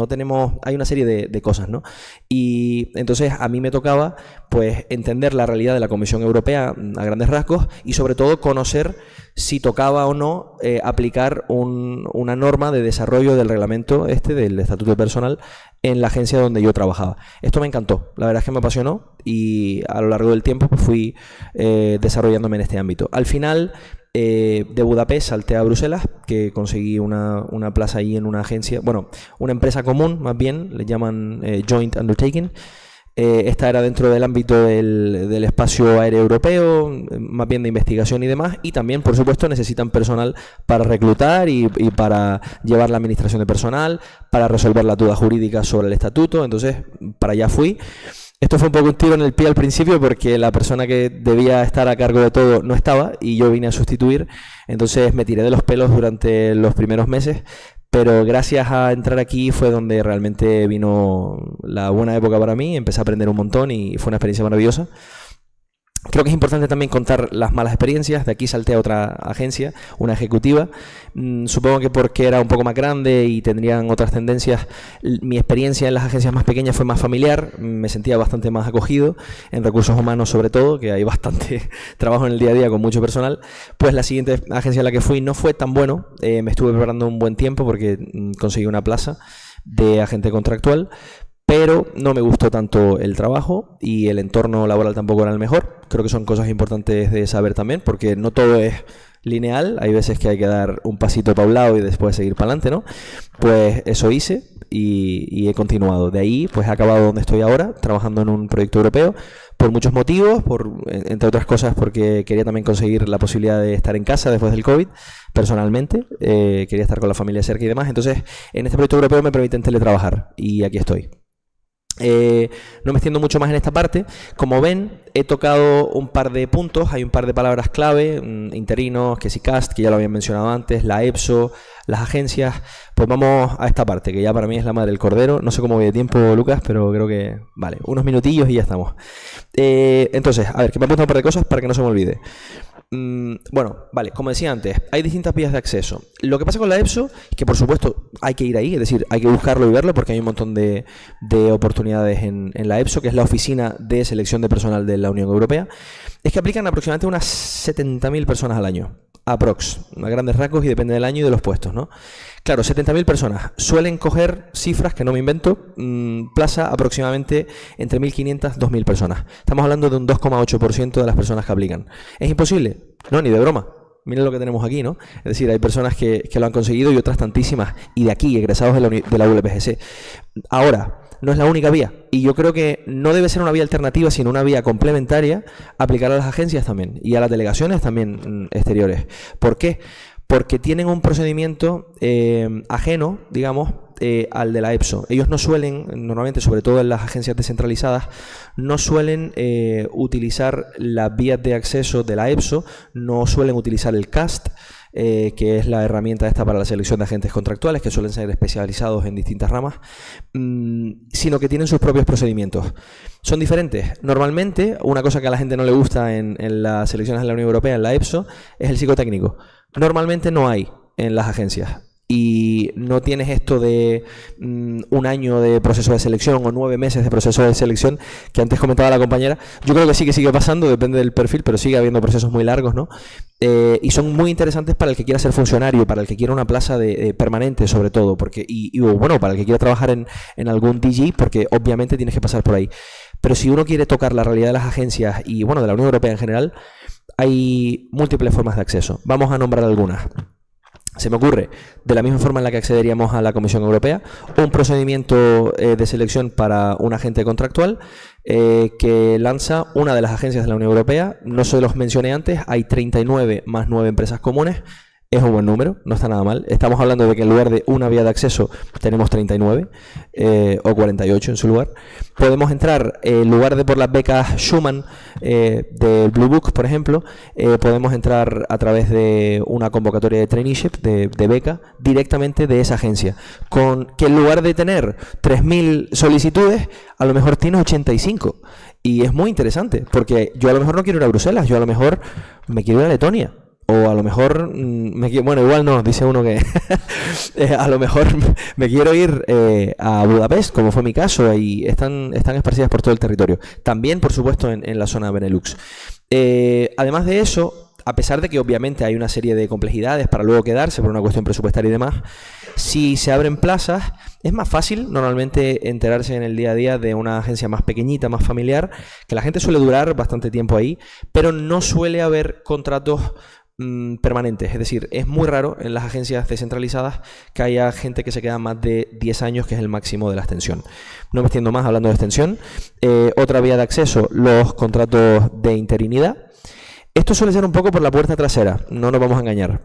hay una serie de cosas, ¿no? Y entonces a mí me tocaba, pues, entender la realidad de la Comisión Europea a grandes rasgos, y sobre todo conocer si tocaba o no aplicar una norma de desarrollo del reglamento del Estatuto de Personal en la agencia donde yo trabajaba. Esto me encantó, la verdad es que me apasionó, y a lo largo del tiempo pues, fui desarrollándome en este ámbito. Al final, de Budapest salté a Bruselas, que conseguí una plaza ahí en una agencia, bueno, una empresa común, más bien, le llaman Joint Undertaking. Esta era dentro del ámbito del espacio aéreo europeo, más bien de investigación y demás, y también, por supuesto, necesitan personal para reclutar y para llevar la administración de personal, para resolver las dudas jurídicas sobre el estatuto. Entonces, para allá fui. Esto fue un poco un tiro en el pie al principio, porque la persona que debía estar a cargo de todo no estaba y yo vine a sustituir. Entonces me tiré de los pelos durante los primeros meses, pero gracias a entrar aquí fue donde realmente vino la buena época para mí. Empecé a aprender un montón y fue una experiencia maravillosa. Creo que es importante también contar las malas experiencias. De aquí salté a otra agencia, una ejecutiva. Supongo que porque era un poco más grande y tendrían otras tendencias, mi experiencia en las agencias más pequeñas fue más familiar. Me sentía bastante más acogido, en recursos humanos sobre todo, que hay bastante trabajo en el día a día con mucho personal. Pues la siguiente agencia a la que fui no fue tan bueno. Me estuve preparando un buen tiempo porque conseguí una plaza de agente contractual, pero no me gustó tanto el trabajo y el entorno laboral tampoco era el mejor. Creo que son cosas importantes de saber también, porque no todo es lineal. Hay veces que hay que dar un pasito para un lado y después seguir para adelante, ¿no? Pues eso hice y he continuado. De ahí, pues he acabado donde estoy ahora, trabajando en un proyecto europeo, por muchos motivos, entre otras cosas porque quería también conseguir la posibilidad de estar en casa después del COVID, personalmente. Quería estar con la familia cerca y demás. Entonces, en este proyecto europeo me permiten teletrabajar y aquí estoy. No me extiendo mucho más en esta parte. Como ven, he tocado un par de puntos, hay un par de palabras clave, interinos, que si CAST, que ya lo habían mencionado antes, la EPSO, las agencias. Pues vamos a esta parte, que ya para mí es la madre del cordero. No sé cómo voy de tiempo, Lucas, pero creo que, vale, unos minutillos y ya estamos. Entonces, a ver, que me he apuntado un par de cosas para que no se me olvide. Bueno, vale, como decía antes, hay distintas vías de acceso. Lo que pasa con la EPSO, que por supuesto hay que ir ahí, es decir, hay que buscarlo y verlo porque hay un montón de oportunidades en la EPSO, que es la Oficina de Selección de Personal de la Unión Europea, es que aplican aproximadamente unas 70.000 personas al año, aprox, a grandes rasgos, y depende del año y de los puestos, ¿no? Claro, 70.000 personas suelen coger cifras que no me invento, plaza aproximadamente entre 1.500 y 2.000 personas. Estamos hablando de un 2,8% de las personas que aplican. ¿Es imposible? No, ni de broma. Miren lo que tenemos aquí, ¿no? Es decir, hay personas que lo han conseguido y otras tantísimas, y de aquí, egresados de la WPGC. Ahora, no es la única vía, y yo creo que no debe ser una vía alternativa, sino una vía complementaria, aplicar a las agencias también, y a las delegaciones también exteriores. ¿Por qué? Porque tienen un procedimiento ajeno, digamos, al de la EPSO. Ellos no suelen, normalmente, sobre todo en las agencias descentralizadas, no suelen utilizar las vías de acceso de la EPSO, no suelen utilizar el CAST, que es la herramienta esta para la selección de agentes contractuales, que suelen ser especializados en distintas ramas, sino que tienen sus propios procedimientos. Son diferentes. Normalmente, una cosa que a la gente no le gusta en las selecciones de la Unión Europea, en la EPSO, es el psicotécnico. Normalmente no hay en las agencias. Y no tienes esto de un año de proceso de selección o 9 meses de proceso de selección, que antes comentaba la compañera. Yo creo que sí que sigue pasando, depende del perfil, pero sigue habiendo procesos muy largos, ¿no? Y son muy interesantes para el que quiera ser funcionario, para el que quiera una plaza permanente, sobre todo, porque bueno, para el que quiera trabajar en algún DG, porque obviamente tienes que pasar por ahí. Pero si uno quiere tocar la realidad de las agencias y, bueno, de la Unión Europea en general, hay múltiples formas de acceso. Vamos a nombrar algunas. Se me ocurre, de la misma forma en la que accederíamos a la Comisión Europea, un procedimiento de selección para un agente contractual que lanza una de las agencias de la Unión Europea. No se los mencioné antes, hay 39 más 9 empresas comunes. Es un buen número, no está nada mal. Estamos hablando de que en lugar de una vía de acceso tenemos 39 o 48 en su lugar. Podemos entrar, en lugar de por las becas Schumann del Blue Book, por ejemplo, podemos entrar a través de una convocatoria de traineeship, de beca, directamente de esa agencia. Con que en lugar de tener 3.000 solicitudes, a lo mejor tiene 85. Y es muy interesante, porque yo a lo mejor no quiero ir a Bruselas, yo a lo mejor me quiero ir a Letonia. O a lo mejor, bueno, igual no, dice uno que a lo mejor me quiero ir a Budapest, como fue mi caso, y están esparcidas por todo el territorio. También, por supuesto, en la zona Benelux. Además de eso, a pesar de que obviamente hay una serie de complejidades para luego quedarse por una cuestión presupuestaria y demás, si se abren plazas, es más fácil normalmente enterarse en el día a día de una agencia más pequeñita, más familiar, que la gente suele durar bastante tiempo ahí, pero no suele haber contratos permanentes. Es decir, es muy raro en las agencias descentralizadas que haya gente que se queda más de 10 años, que es el máximo de la extensión. No me extiendo más hablando de extensión. Otra vía de acceso, los contratos de interinidad. Esto suele ser un poco por la puerta trasera, no nos vamos a engañar.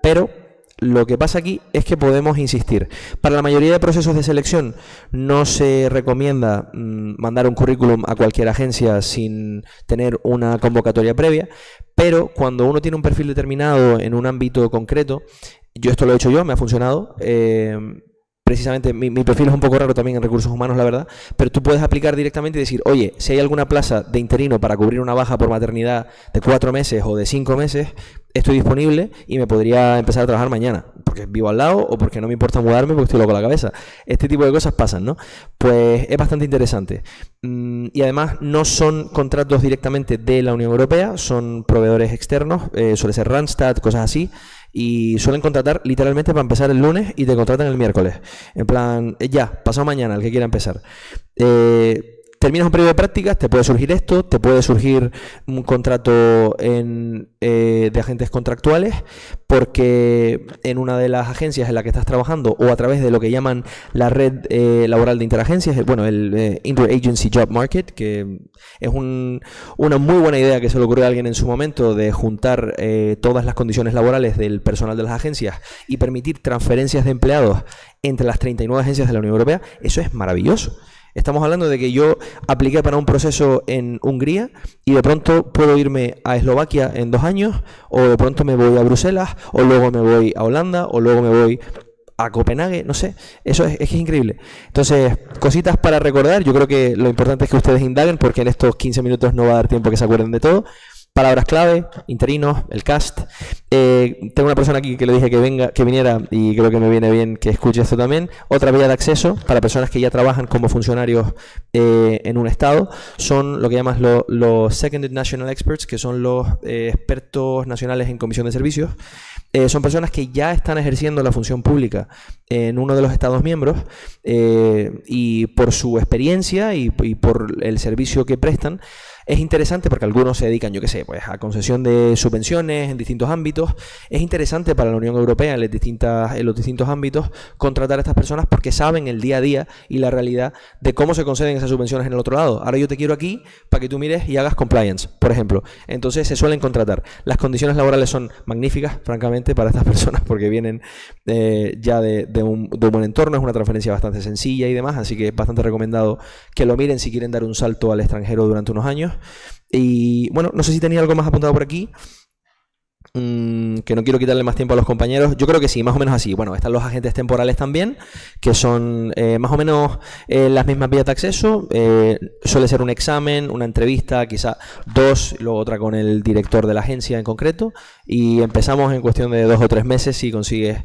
Pero lo que pasa aquí es que podemos insistir. Para la mayoría de procesos de selección no se recomienda mandar un currículum a cualquier agencia sin tener una convocatoria previa, pero cuando uno tiene un perfil determinado en un ámbito concreto, yo esto lo he hecho yo, me ha funcionado. Precisamente mi perfil es un poco raro también en recursos humanos, la verdad, pero tú puedes aplicar directamente y decir, oye, si hay alguna plaza de interino para cubrir una baja por maternidad de 4 meses o de 5 meses, estoy disponible y me podría empezar a trabajar mañana, porque vivo al lado o porque no me importa mudarme porque estoy loco a la cabeza. Este tipo de cosas pasan, ¿no? Pues es bastante interesante. Y además no son contratos directamente de la Unión Europea, son proveedores externos, suele ser Randstad, cosas así, y suelen contratar literalmente para empezar el lunes y te contratan el miércoles. En plan, ya, pasado mañana, el que quiera empezar. Terminas un periodo de prácticas, te puede surgir esto, te puede surgir un contrato de agentes contractuales, porque en una de las agencias en la que estás trabajando o a través de lo que llaman la red laboral de interagencias, bueno, el Interagency Job Market, que es una muy buena idea que se le ocurrió a alguien en su momento de juntar todas las condiciones laborales del personal de las agencias y permitir transferencias de empleados entre las 39 agencias de la Unión Europea. Eso es maravilloso. Estamos hablando de que yo apliqué para un proceso en Hungría y de pronto puedo irme a Eslovaquia en 2 años, o de pronto me voy a Bruselas, o luego me voy a Holanda, o luego me voy a Copenhague, no sé, eso es que es increíble. Entonces, cositas para recordar. Yo creo que lo importante es que ustedes indaguen, porque en estos 15 minutos no va a dar tiempo que se acuerden de todo. Palabras clave: interinos, el cast. Tengo una persona aquí que le dije que viniera, y creo que me viene bien que escuche esto también. Otra vía de acceso para personas que ya trabajan como funcionarios en un estado son lo que llaman los Seconded National Experts, que son los expertos nacionales en comisión de servicios. Son personas que ya están ejerciendo la función pública en uno de los estados miembros, y por su experiencia y por el servicio que prestan, es interesante, porque algunos se dedican, yo qué sé, pues a concesión de subvenciones en distintos ámbitos. Es interesante para la Unión Europea en los distintos ámbitos contratar a estas personas, porque saben el día a día y la realidad de cómo se conceden esas subvenciones en el otro lado. Ahora yo te quiero aquí para que tú mires y hagas compliance, por ejemplo. Entonces se suelen contratar. Las condiciones laborales son magníficas, francamente, para estas personas, porque vienen ya de un buen entorno. Es una transferencia bastante sencilla y demás, así que es bastante recomendado que lo miren si quieren dar un salto al extranjero durante unos años. Y bueno, no sé si tenía algo más apuntado por aquí, que no quiero quitarle más tiempo a los compañeros. Yo creo que sí, más o menos así. Bueno, están los agentes temporales también, que son más o menos las mismas vías de acceso. Suele ser un examen, una entrevista, quizá 2, luego otra con el director de la agencia en concreto, y empezamos en cuestión de 2 o 3 meses si consigues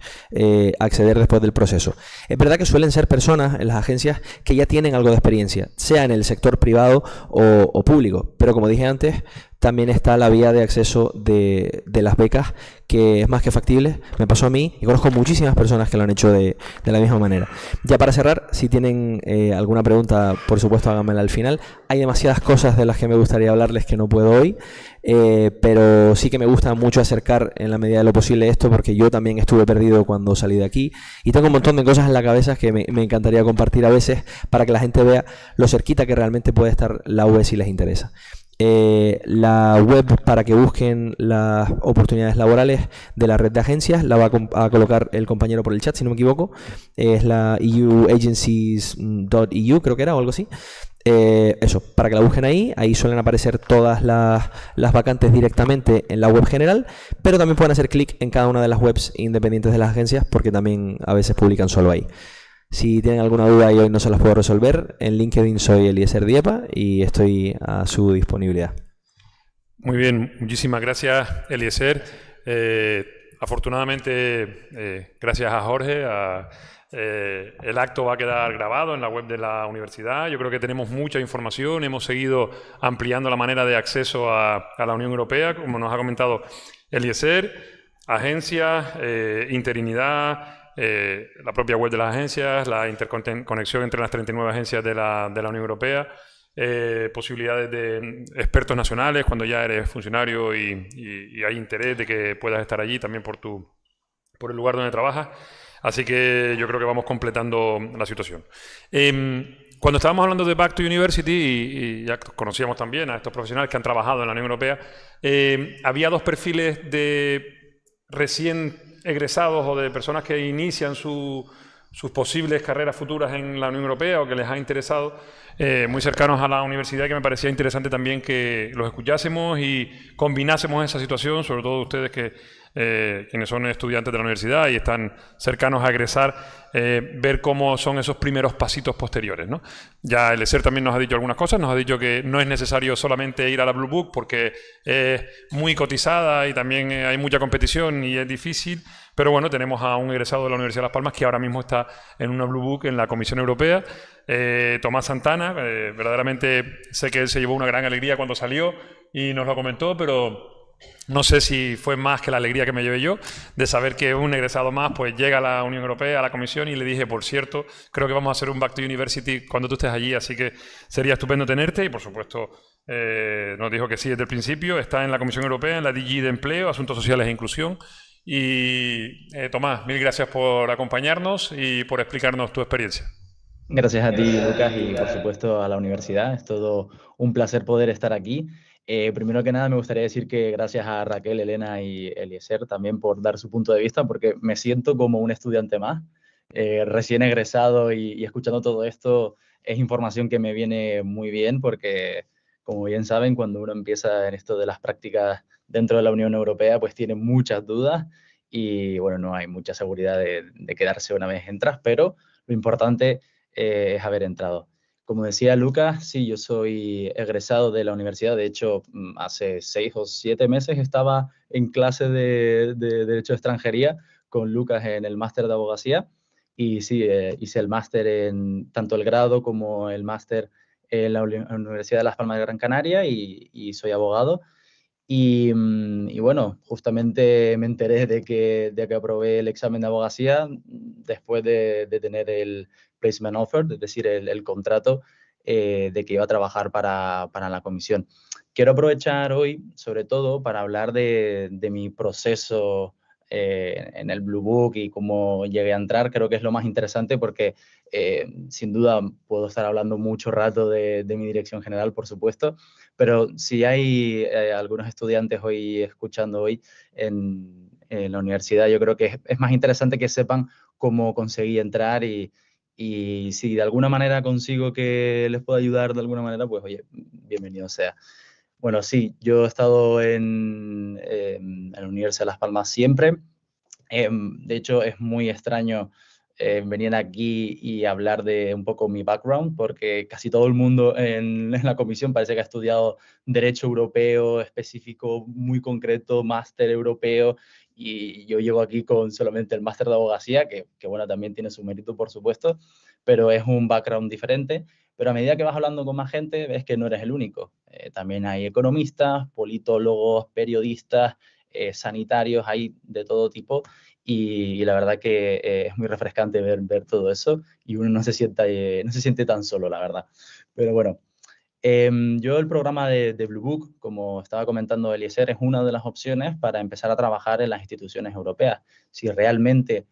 acceder después del proceso. Es verdad que suelen ser personas en las agencias que ya tienen algo de experiencia, sea en el sector privado o público, pero como dije antes, también está la vía de acceso de las becas, que es más que factible. Me pasó a mí y conozco muchísimas personas que lo han hecho de la misma manera. Ya para cerrar, si tienen alguna pregunta, por supuesto háganmela al final. Hay demasiadas cosas de las que me gustaría hablarles que no puedo hoy, pero sí que me gusta mucho acercar en la medida de lo posible esto, porque yo también estuve perdido cuando salí de aquí y tengo un montón de cosas en la cabeza que me encantaría compartir a veces, para que la gente vea lo cerquita que realmente puede estar la UE si les interesa. La web para que busquen las oportunidades laborales de la red de agencias la va a colocar el compañero por el chat, si no me equivoco. Es la euagencies.eu, creo que era, o algo así. Eso, para que la busquen ahí. Ahí suelen aparecer todas las vacantes directamente en la web general, pero también pueden hacer clic en cada una de las webs independientes de las agencias, porque también a veces publican solo ahí. Si tienen alguna duda y hoy no se las puedo resolver, en LinkedIn soy Eliezer Diepa y estoy a su disponibilidad. Muy bien, muchísimas gracias, Eliezer. Afortunadamente, gracias a Jorge, el acto va a quedar grabado en la web de la universidad. Yo creo que tenemos mucha información, hemos seguido ampliando la manera de acceso a la Unión Europea, como nos ha comentado Eliezer, agencias, interinidad, la propia web de las agencias, la interconexión entre las 39 agencias de la Unión Europea, posibilidades de expertos nacionales cuando ya eres funcionario y hay interés de que puedas estar allí también por el lugar donde trabajas. Así que yo creo que vamos completando la situación. Cuando estábamos hablando de Back to University, y ya conocíamos también a estos profesionales que han trabajado en la Unión Europea, había 2 perfiles de recién egresados o de personas que inician sus posibles carreras futuras en la Unión Europea o que les ha interesado, muy cercanos a la universidad, que me parecía interesante también que los escuchásemos y combinásemos esa situación, sobre todo ustedes quienes son estudiantes de la universidad y están cercanos a egresar, ver cómo son esos primeros pasitos posteriores, ¿no? Ya Eliezer también nos ha dicho algunas cosas, nos ha dicho que no es necesario solamente ir a la Blue Book porque es muy cotizada y también hay mucha competición y es difícil, pero bueno, tenemos a un egresado de la Universidad de Las Palmas que ahora mismo está en una Blue Book en la Comisión Europea, Tomás Santana. Verdaderamente sé que él se llevó una gran alegría cuando salió y nos lo comentó, pero no sé si fue más que la alegría que me llevé yo de saber que un egresado más pues llega a la Unión Europea, a la Comisión, y le dije, por cierto, creo que vamos a hacer un Back to University cuando tú estés allí, así que sería estupendo tenerte. Y por supuesto nos dijo que sí desde el principio. Está en la Comisión Europea, en la DG de Empleo, Asuntos Sociales e Inclusión. Y Tomás, mil gracias por acompañarnos y por explicarnos tu experiencia. Gracias a ti, Lucas, y por supuesto a la universidad. Es todo un placer poder estar aquí. Primero que nada me gustaría decir que gracias a Raquel, Elena y Eliezer también por dar su punto de vista, porque me siento como un estudiante más, recién egresado y escuchando todo esto, es información que me viene muy bien porque, como bien saben, cuando uno empieza en esto de las prácticas dentro de la Unión Europea, pues tiene muchas dudas y, bueno, no hay mucha seguridad de quedarse una vez entras, pero lo importante es haber entrado. Como decía Lucas, sí, yo soy egresado de la universidad. De hecho, hace 6 o 7 meses estaba en clase de Derecho de Extranjería con Lucas en el máster de abogacía. Y sí, hice el máster en tanto el grado como el máster en la Universidad de Las Palmas de Gran Canaria y soy abogado. Y bueno, justamente me enteré de que aprobé el examen de abogacía después de tener el placement offer, es decir, el contrato de que iba a trabajar para la comisión. Quiero aprovechar hoy, sobre todo, para hablar de mi proceso en el Blue Book y cómo llegué a entrar. Creo que es lo más interesante porque, sin duda, puedo estar hablando mucho rato de mi dirección general, por supuesto, pero si hay algunos estudiantes hoy escuchando hoy en la universidad, yo creo que es más interesante que sepan cómo conseguí entrar y si de alguna manera consigo que les pueda ayudar de alguna manera, pues oye, bienvenido sea. Bueno, sí, yo he estado en la Universidad de Las Palmas siempre. De hecho, es muy extraño venir aquí y hablar de un poco mi background, porque casi todo el mundo en la comisión parece que ha estudiado Derecho Europeo específico, muy concreto, máster europeo, y yo llego aquí con solamente el máster de abogacía, que bueno, también tiene su mérito, por supuesto, pero es un background diferente. Pero a medida que vas hablando con más gente, ves que no eres el único. También hay economistas, politólogos, periodistas, sanitarios, hay de todo tipo. Y la verdad que es muy refrescante ver todo eso y uno no se siente tan solo, la verdad. Pero bueno, yo el programa de Blue Book, como estaba comentando Eliezer, es una de las opciones para empezar a trabajar en las instituciones europeas. Si realmente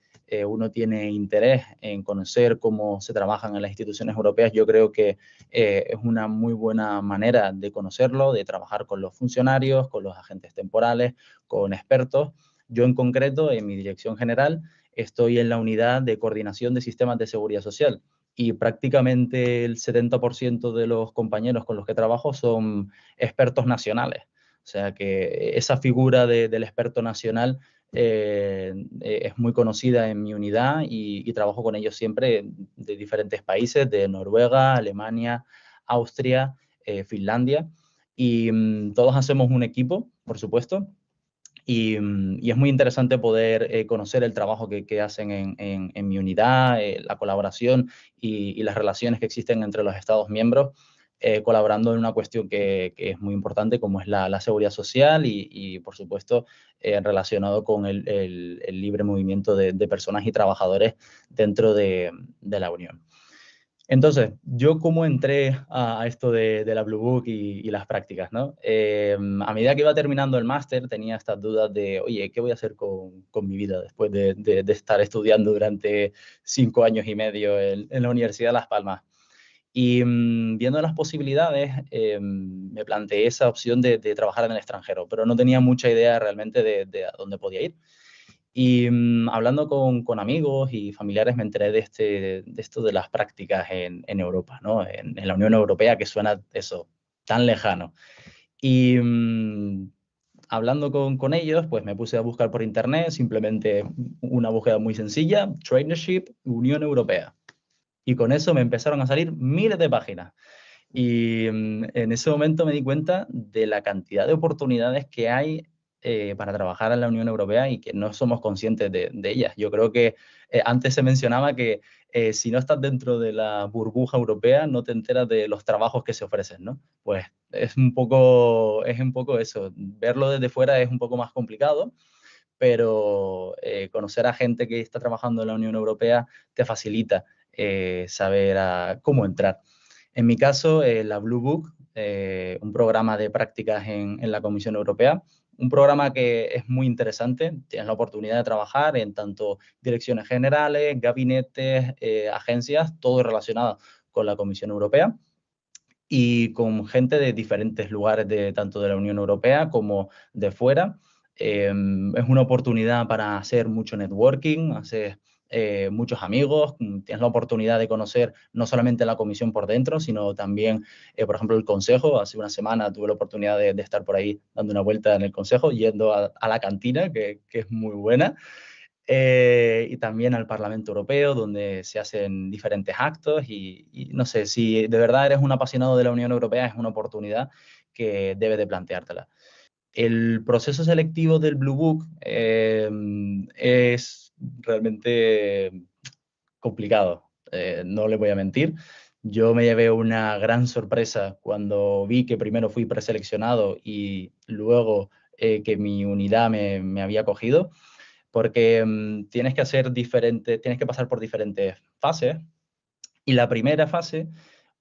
uno tiene interés en conocer cómo se trabajan en las instituciones europeas, yo creo que es una muy buena manera de conocerlo, de trabajar con los funcionarios, con los agentes temporales, con expertos. Yo en concreto, en mi dirección general, estoy en la unidad de coordinación de sistemas de seguridad social y prácticamente el 70% de los compañeros con los que trabajo son expertos nacionales. O sea que esa figura del experto nacional es muy conocida en mi unidad y trabajo con ellos siempre de diferentes países, de Noruega, Alemania, Austria, Finlandia. Y todos hacemos un equipo, por supuesto. Y es muy interesante poder conocer el trabajo que hacen en mi unidad, la colaboración y las relaciones que existen entre los Estados miembros, colaborando en una cuestión que es muy importante, como es la seguridad social y por supuesto, relacionado con el libre movimiento de personas y trabajadores dentro de la Unión. Entonces, ¿yo cómo entré a esto de la Blue Book y las prácticas, ¿no? A medida que iba terminando el máster, tenía estas dudas de, oye, ¿qué voy a hacer con mi vida después de estar estudiando durante 5 años y medio en la Universidad de Las Palmas? Y viendo las posibilidades, me planteé esa opción de trabajar en el extranjero, pero no tenía mucha idea realmente de a dónde podía ir. Y hablando con amigos y familiares me enteré de esto de las prácticas en Europa, ¿no? En la Unión Europea, que suena eso, tan lejano. Y hablando con ellos, pues me puse a buscar por internet, simplemente una búsqueda muy sencilla, Traineeship Unión Europea. Y con eso me empezaron a salir miles de páginas. Y en ese momento me di cuenta de la cantidad de oportunidades que hay para trabajar en la Unión Europea y que no somos conscientes de ellas. Yo creo que antes se mencionaba que si no estás dentro de la burbuja europea no te enteras de los trabajos que se ofrecen, ¿no? Pues es un poco eso. Verlo desde fuera es un poco más complicado, pero conocer a gente que está trabajando en la Unión Europea te facilita saber cómo entrar. En mi caso, la Blue Book, un programa de prácticas en la Comisión Europea, un programa que es muy interesante. Tienes la oportunidad de trabajar en tanto direcciones generales, gabinetes, agencias, todo relacionado con la Comisión Europea y con gente de diferentes lugares, tanto de la Unión Europea como de fuera. Es una oportunidad para hacer mucho networking, hacer muchos amigos, tienes la oportunidad de conocer no solamente la comisión por dentro, sino también, por ejemplo, el consejo. Hace una semana tuve la oportunidad de estar por ahí dando una vuelta en el consejo, yendo a la cantina, que es muy buena. Y también al Parlamento Europeo, donde se hacen diferentes actos y no sé, si de verdad eres un apasionado de la Unión Europea, es una oportunidad que debes de planteártela. El proceso selectivo del Blue Book es realmente complicado, no le voy a mentir. Yo me llevé una gran sorpresa cuando vi que primero fui preseleccionado y luego que mi unidad me había cogido, porque tienes que pasar por diferentes fases. Y la primera fase,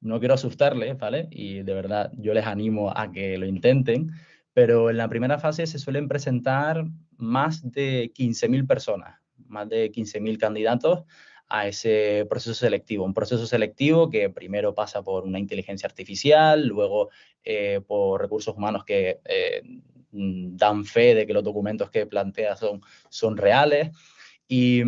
no quiero asustarles, ¿vale? Y de verdad yo les animo a que lo intenten, pero en la primera fase se suelen presentar más de 15.000 personas, más de 15.000 candidatos a ese proceso selectivo. Un proceso selectivo que primero pasa por una inteligencia artificial, luego por recursos humanos que dan fe de que los documentos que plantea son reales y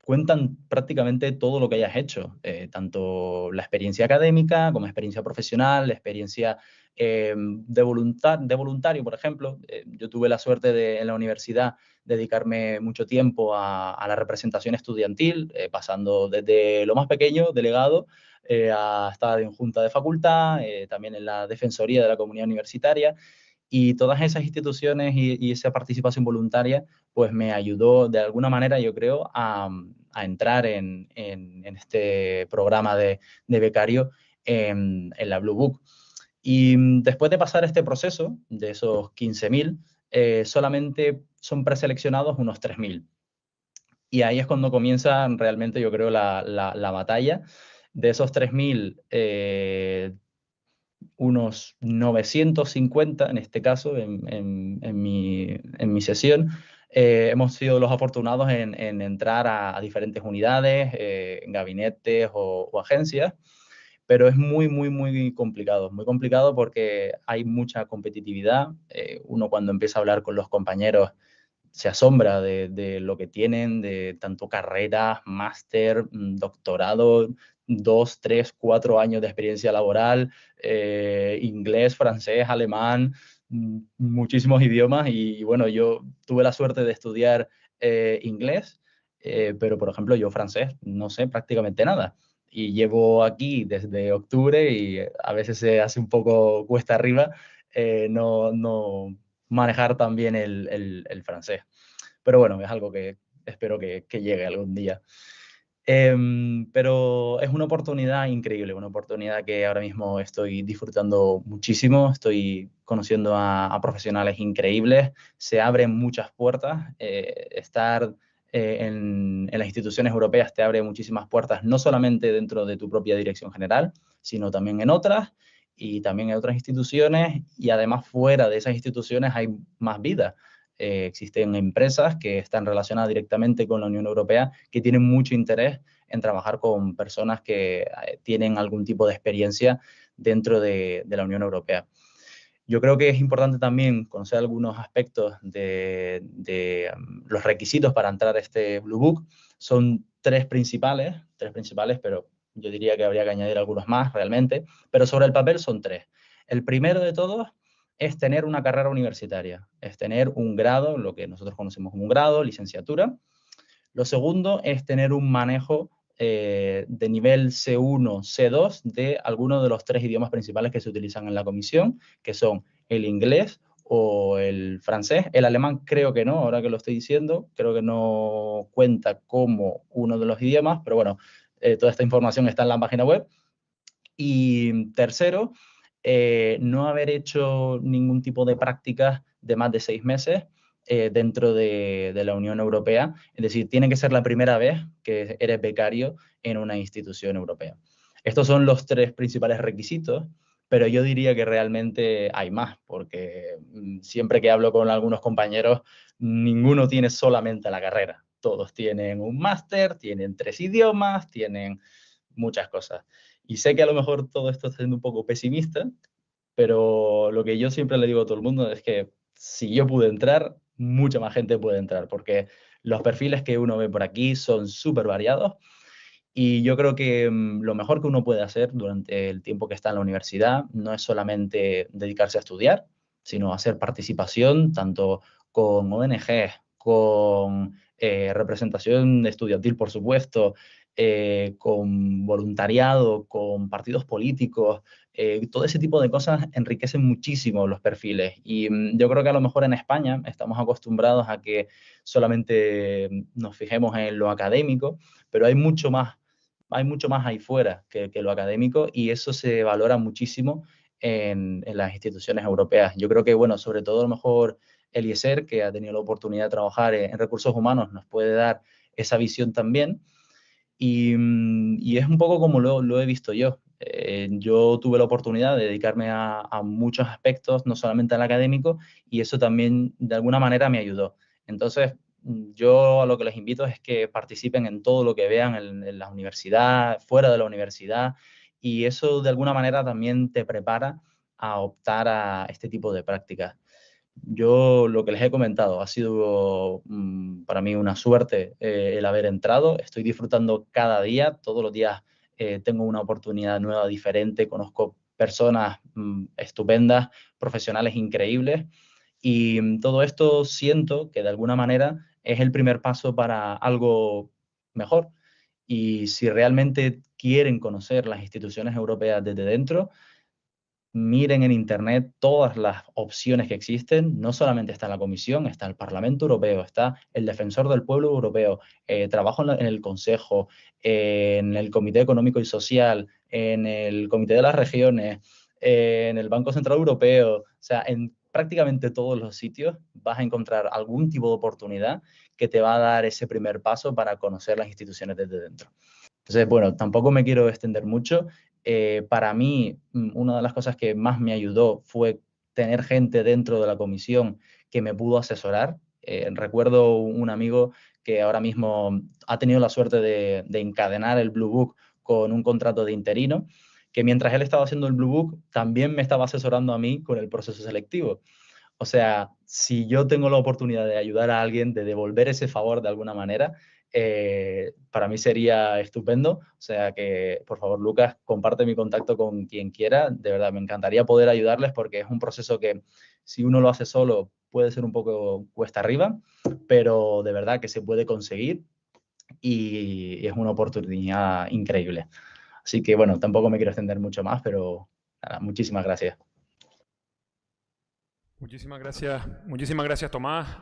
cuentan prácticamente todo lo que hayas hecho, tanto la experiencia académica como experiencia profesional, la experiencia de voluntario, por ejemplo. Yo tuve la suerte en la universidad dedicarme mucho tiempo a la representación estudiantil, pasando desde lo más pequeño, delegado, a estar en junta de facultad, también en la defensoría de la comunidad universitaria. Y todas esas instituciones y esa participación voluntaria, pues me ayudó de alguna manera, yo creo, a entrar en este programa de becario en la Blue Book. Y después de pasar este proceso, de esos 15.000, solamente son preseleccionados unos 3.000. Y ahí es cuando comienza realmente, yo creo, la batalla. De esos 3.000, unos 950, en este caso, en mi sesión, hemos sido los afortunados en entrar a diferentes unidades, gabinetes o agencias, pero es muy, muy, muy complicado porque hay mucha competitividad. Uno cuando empieza a hablar con los compañeros se asombra de lo que tienen, de tanto carreras, máster, doctorado, 2, 3, 4 años de experiencia laboral, inglés, francés, alemán, muchísimos idiomas. Y bueno, yo tuve la suerte de estudiar inglés, pero por ejemplo yo francés no sé prácticamente nada. Y llevo aquí desde octubre y a veces se hace un poco cuesta arriba no manejar también el francés. Pero bueno, es algo que espero que llegue algún día. Pero es una oportunidad increíble, una oportunidad que ahora mismo estoy disfrutando muchísimo, estoy conociendo a profesionales increíbles, se abren muchas puertas, estar en las instituciones europeas te abre muchísimas puertas, no solamente dentro de tu propia dirección general, sino también en otras y también en otras instituciones, y además fuera de esas instituciones hay más vida. Existen empresas que están relacionadas directamente con la Unión Europea que tienen mucho interés en trabajar con personas que tienen algún tipo de experiencia dentro de la Unión Europea. Yo creo que es importante también conocer algunos aspectos de los requisitos para entrar a este Blue Book. Son tres principales, pero yo diría que habría que añadir algunos más realmente, pero sobre el papel son tres. El primero de todos es tener una carrera universitaria, es tener un grado, lo que nosotros conocemos como un grado, licenciatura. Lo segundo es tener un manejo de nivel C1, C2 de alguno de los tres idiomas principales que se utilizan en la comisión, que son el inglés o el francés. El alemán creo que no, ahora que lo estoy diciendo, creo que no cuenta como uno de los idiomas, pero bueno, toda esta información está en la página web. Y tercero, no haber hecho ningún tipo de prácticas de más de 6 meses dentro de la Unión Europea. Es decir, tiene que ser la primera vez que eres becario en una institución europea. Estos son los tres principales requisitos, pero yo diría que realmente hay más, porque siempre que hablo con algunos compañeros, ninguno tiene solamente la carrera. Todos tienen un máster, tienen 3 idiomas, tienen muchas cosas. Y sé que a lo mejor todo esto está siendo un poco pesimista, pero lo que yo siempre le digo a todo el mundo es que si yo pude entrar, mucha más gente puede entrar, porque Los perfiles que uno ve por aquí son súper variados y yo creo que lo mejor que uno puede hacer durante el tiempo que está en la universidad no es solamente dedicarse a estudiar, sino hacer participación tanto con ONGs, con representación estudiantil, por supuesto, con voluntariado, con partidos políticos. Todo ese tipo de cosas enriquecen muchísimo los perfiles y yo creo que a lo mejor en España estamos acostumbrados a que solamente nos fijemos en lo académico, pero hay mucho más ahí fuera que lo académico y eso se valora muchísimo en las instituciones europeas. Yo creo que, bueno, sobre todo a lo mejor Eliezer, que ha tenido la oportunidad de trabajar en recursos humanos, nos puede dar esa visión también. Y es un poco como lo he visto yo. Yo tuve la oportunidad de dedicarme a muchos aspectos, no solamente al académico, y eso también de alguna manera me ayudó. Entonces, yo a lo que les invito es que participen en todo lo que vean en la universidad, fuera de la universidad, y eso de alguna manera también te prepara a optar a este tipo de prácticas. Yo lo que les he comentado ha sido para mí una suerte el haber entrado. Estoy disfrutando cada día, todos los días tengo una oportunidad nueva, diferente, conozco personas estupendas, profesionales increíbles y todo esto siento que de alguna manera es el primer paso para algo mejor. Y si realmente quieren conocer las instituciones europeas desde dentro, miren en Internet todas las opciones que existen. No solamente está la Comisión, está el Parlamento Europeo, está el Defensor del Pueblo Europeo, trabajo en el Consejo, en el Comité Económico y Social, en el Comité de las Regiones, en el Banco Central Europeo. O sea, en prácticamente todos los sitios vas a encontrar algún tipo de oportunidad que te va a dar ese primer paso para conocer las instituciones desde dentro. Entonces, bueno, tampoco me quiero extender mucho. Para mí, una de las cosas que más me ayudó fue tener gente dentro de la comisión que me pudo asesorar. Recuerdo un amigo que ahora mismo ha tenido la suerte de encadenar el Blue Book con un contrato de interino, que mientras él estaba haciendo el Blue Book, también me estaba asesorando a mí con el proceso selectivo. O sea, si yo tengo la oportunidad de ayudar a alguien, de devolver ese favor de alguna manera, para mí sería estupendo. O sea que, por favor, Lucas, comparte mi contacto con quien quiera. De verdad, me encantaría poder ayudarles porque es un proceso que, si uno lo hace solo, puede ser un poco cuesta arriba, pero de verdad que se puede conseguir y es una oportunidad increíble. Así que, bueno, tampoco me quiero extender mucho más, pero nada, muchísimas gracias. Muchísimas gracias, Tomás.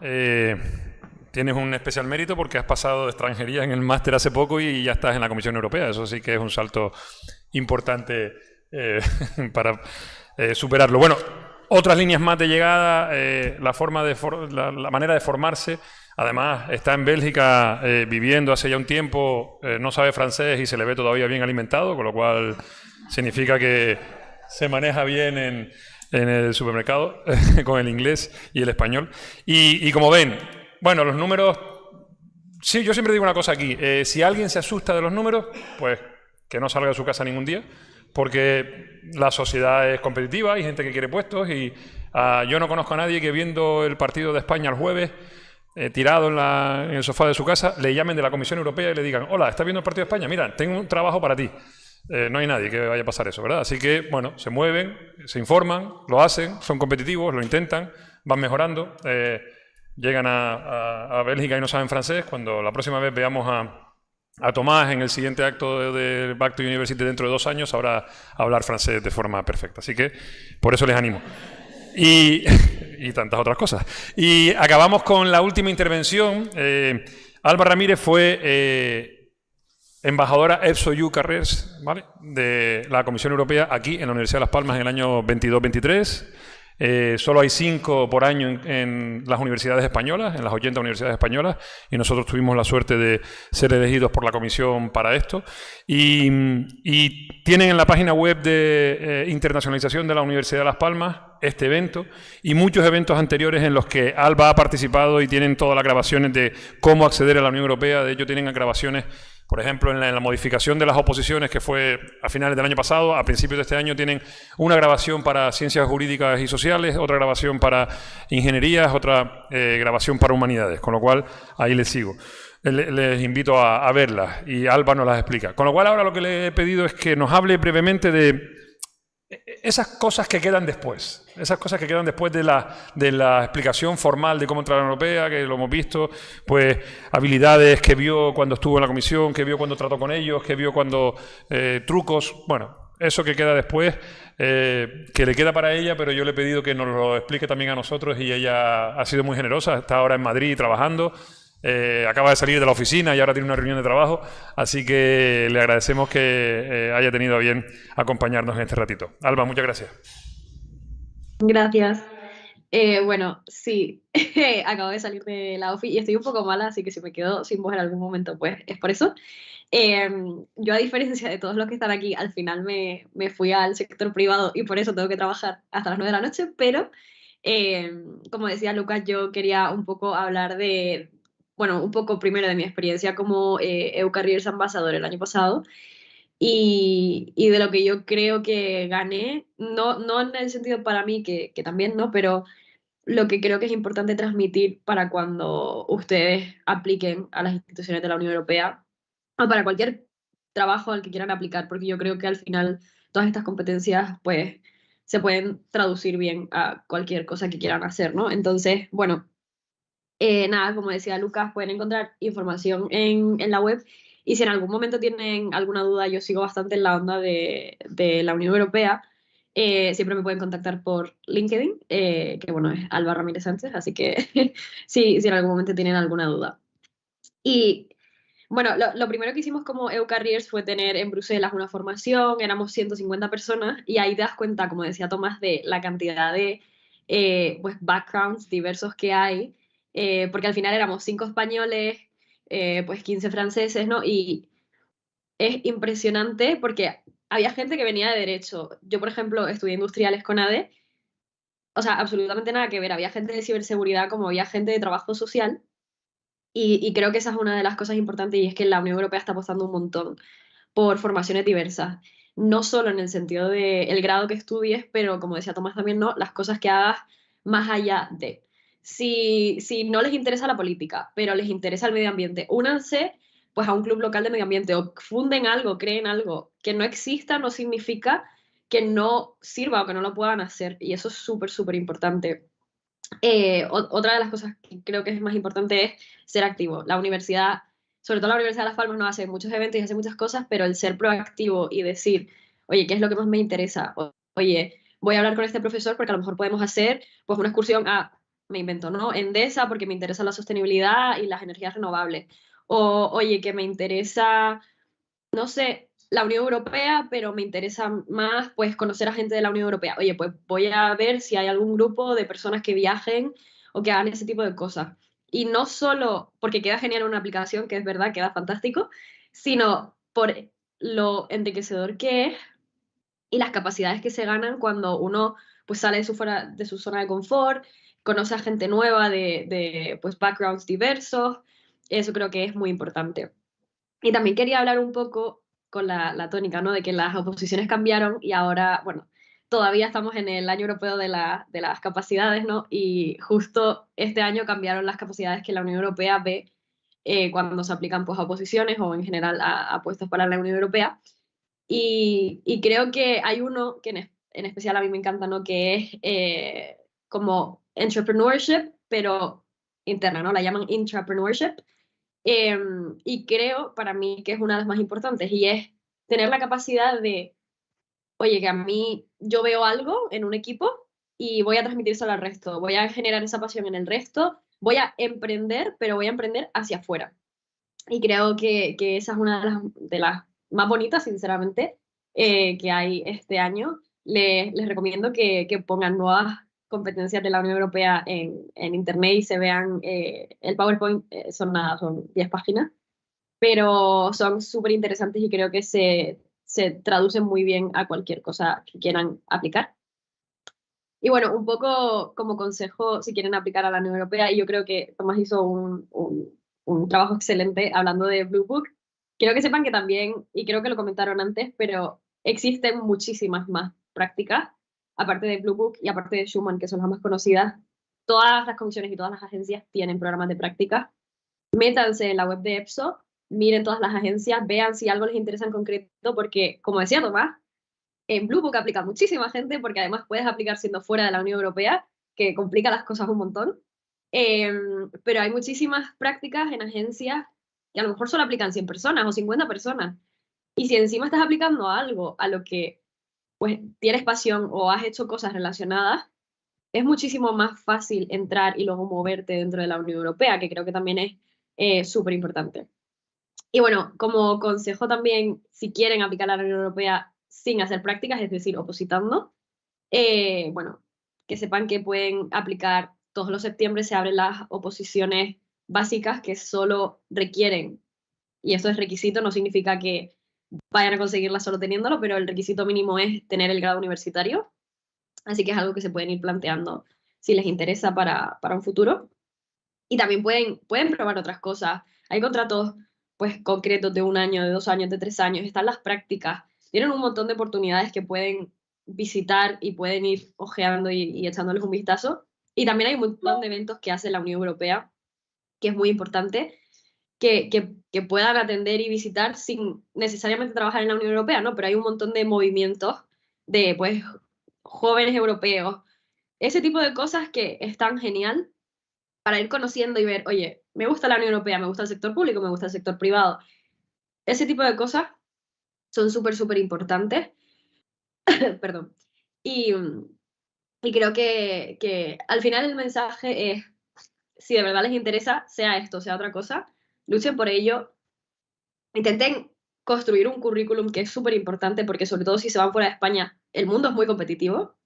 Tienes un especial mérito porque has pasado de extranjería en el máster hace poco y ya estás en la Comisión Europea. Eso sí que es un salto importante para superarlo. Bueno, otras líneas más de llegada, la manera de formarse. Además, está en Bélgica viviendo hace ya un tiempo, no sabe francés y se le ve todavía bien alimentado, con lo cual significa que se maneja bien en el supermercado con el inglés y el español. Y como ven, bueno, los números... Sí, yo siempre digo una cosa aquí. Si alguien se asusta de los números, pues que no salga de su casa ningún día, porque la sociedad es competitiva, hay gente que quiere puestos y yo no conozco a nadie que viendo el partido de España el jueves, tirado en el sofá de su casa, le llamen de la Comisión Europea y le digan: hola, ¿estás viendo el partido de España? Mira, tengo un trabajo para ti. No hay nadie que vaya a pasar eso, ¿verdad? Así que, bueno, se mueven, se informan, lo hacen, son competitivos, lo intentan, van mejorando, llegan a Bélgica y no saben francés. Cuando la próxima vez veamos a Tomás en el siguiente acto de Back to University dentro de 2 años, sabrá hablar francés de forma perfecta. Así que, por eso les animo. Y tantas otras cosas. Y acabamos con la última intervención. Alba Ramírez fue... embajadora EPSO-EU Carrers, ¿vale?, de la Comisión Europea aquí en la Universidad de Las Palmas en el año 22-23. Solo hay 5 por año en las universidades españolas, en las 80 universidades españolas, y nosotros tuvimos la suerte de ser elegidos por la Comisión para esto. Y tienen en la página web de internacionalización de la Universidad de Las Palmas este evento y muchos eventos anteriores en los que Alba ha participado, y tienen todas las grabaciones de cómo acceder a la Unión Europea. De hecho, tienen grabaciones Por ejemplo, en la modificación de las oposiciones, que fue a finales del año pasado, a principios de este año tienen una grabación para ciencias jurídicas y sociales, otra grabación para ingenierías, otra grabación para humanidades, con lo cual ahí les sigo. Les invito a verlas y Alba nos las explica. Con lo cual ahora lo que le he pedido es que nos hable brevemente de esas cosas que quedan después, de la explicación formal de cómo entrar a la Unión Europea, que lo hemos visto, pues habilidades que vio cuando estuvo en la comisión, que vio cuando trató con ellos, que vio cuando trucos, bueno, eso que queda después, que le queda para ella, pero yo le he pedido que nos lo explique también a nosotros y ella ha sido muy generosa, está ahora en Madrid trabajando. Acaba de salir de la oficina y ahora tiene una reunión de trabajo, así que le agradecemos que haya tenido a bien acompañarnos en este ratito. Alba, muchas gracias. Gracias. Bueno, sí, acabo de salir de la ofi y estoy un poco mala, así que si me quedo sin voz en algún momento, pues es por eso. Yo, a diferencia de todos los que están aquí, al final me fui al sector privado y por eso tengo que trabajar hasta las 9 de la noche, pero como decía Lucas, yo quería un poco hablar de, bueno, un poco primero de mi experiencia como EUCARriers Ambassador el año pasado y de lo que yo creo que gané, no en el sentido para mí, que también no, pero lo que creo que es importante transmitir para cuando ustedes apliquen a las instituciones de la Unión Europea o para cualquier trabajo al que quieran aplicar, porque yo creo que al final todas estas competencias pues se pueden traducir bien a cualquier cosa que quieran hacer, ¿no? Entonces, bueno, nada, como decía Lucas, pueden encontrar información en la web y si en algún momento tienen alguna duda, yo sigo bastante en la onda de la Unión Europea. Siempre me pueden contactar por LinkedIn, que bueno, es Alba Ramírez Sánchez, así que sí, si en algún momento tienen alguna duda. Y bueno, lo primero que hicimos como EUCARriers fue tener en Bruselas una formación, éramos 150 personas y ahí te das cuenta, como decía Tomás, de la cantidad de pues backgrounds diversos que hay, porque al final éramos 5 españoles, pues 15 franceses, ¿no? Y es impresionante porque había gente que venía de derecho. Yo, por ejemplo, estudié industriales con ADE, o sea, absolutamente nada que ver. Había gente de ciberseguridad como había gente de trabajo social. Y creo que esa es una de las cosas importantes y es que la Unión Europea está apostando un montón por formaciones diversas. No solo en el sentido del grado que estudies, pero como decía Tomás también, ¿no? Las cosas que hagas más allá de. Si no les interesa la política, pero les interesa el medio ambiente, únanse pues a un club local de medio ambiente o funden algo, creen algo. Que no exista no significa que no sirva o que no lo puedan hacer. Y eso es súper, súper importante. Otra de las cosas que creo que es más importante es ser activo. La universidad, sobre todo la Universidad de Las Palmas, no hace muchos eventos y hace muchas cosas, pero el ser proactivo y decir, oye, ¿qué es lo que más me interesa? Oye, voy a hablar con este profesor porque a lo mejor podemos hacer pues una excursión a, me invento, ¿no? Endesa porque me interesa la sostenibilidad y las energías renovables. O, oye, que me interesa, no sé, la Unión Europea, pero me interesa más pues conocer a gente de la Unión Europea. Oye, pues voy a ver si hay algún grupo de personas que viajen o que hagan ese tipo de cosas. Y no solo porque queda genial una aplicación, que es verdad, queda fantástico, sino por lo enriquecedor que es y las capacidades que se ganan cuando uno pues sale de su zona de confort, conoce a gente nueva de pues backgrounds diversos. Eso creo que es muy importante. Y también quería hablar un poco con la tónica, ¿no? De que las oposiciones cambiaron y ahora, bueno, todavía estamos en el año europeo de las capacidades, ¿no? Y justo este año cambiaron las capacidades que la Unión Europea ve cuando se aplican pues, a oposiciones o en general a puestos para la Unión Europea. Y creo que hay uno que en especial a mí me encanta, ¿no? Que es como entrepreneurship, pero interna, ¿no? La llaman intrapreneurship. Y creo para mí que es una de las más importantes y es tener la capacidad de, oye, que a mí yo veo algo en un equipo y voy a transmitírselo al resto, voy a generar esa pasión en el resto, voy a emprender, pero voy a emprender hacia afuera. Y creo que esa es una de las más bonitas, sinceramente, que hay este año. Les recomiendo que pongan nuevas competencias de la Unión Europea en Internet y se vean el PowerPoint, son nada, son 10 páginas, pero son súper interesantes y creo que se traducen muy bien a cualquier cosa que quieran aplicar. Y bueno, un poco como consejo, si quieren aplicar a la Unión Europea, y yo creo que Tomás hizo un trabajo excelente hablando de Blue Book, quiero que sepan que también, y creo que lo comentaron antes, pero existen muchísimas más prácticas, aparte de Blue Book y aparte de Schumann, que son las más conocidas. Todas las comisiones y todas las agencias tienen programas de práctica. Métanse en la web de EPSO, miren todas las agencias, vean si algo les interesa en concreto, porque, como decía Tomás, en Blue Book aplica muchísima gente, porque además puedes aplicar siendo fuera de la Unión Europea, que complica las cosas un montón. Pero hay muchísimas prácticas en agencias que a lo mejor solo aplican 100 personas o 50 personas. Y si encima estás aplicando algo a lo que pues tienes pasión o has hecho cosas relacionadas, es muchísimo más fácil entrar y luego moverte dentro de la Unión Europea, que creo que también es súper importante. Y bueno, como consejo también, si quieren aplicar a la Unión Europea sin hacer prácticas, es decir, opositando, bueno, que sepan que pueden aplicar, todos los septiembre se abren las oposiciones básicas que solo requieren, y esto es requisito, no significa que vayan a conseguirla solo teniéndolo, pero el requisito mínimo es tener el grado universitario, así que es algo que se pueden ir planteando si les interesa para un futuro. Y también pueden probar otras cosas. Hay contratos pues concretos de 1 año, de 2 años, de 3 años, están las prácticas, tienen un montón de oportunidades que pueden visitar y pueden ir ojeando y echándoles un vistazo. Y también hay un montón de eventos que hace la Unión Europea, que es muy importante, que puedan atender y visitar sin necesariamente trabajar en la Unión Europea, ¿no? Pero hay un montón de movimientos de, pues, jóvenes europeos, ese tipo de cosas que están genial para ir conociendo y ver, oye, me gusta la Unión Europea, me gusta el sector público, me gusta el sector privado. Ese tipo de cosas son súper, súper importantes. Perdón. Y, y creo que al final el mensaje es, si de verdad les interesa, sea esto, sea otra cosa, luchen por ello, intenten construir un currículum que es súper importante porque sobre todo si se van fuera de España, el mundo es muy competitivo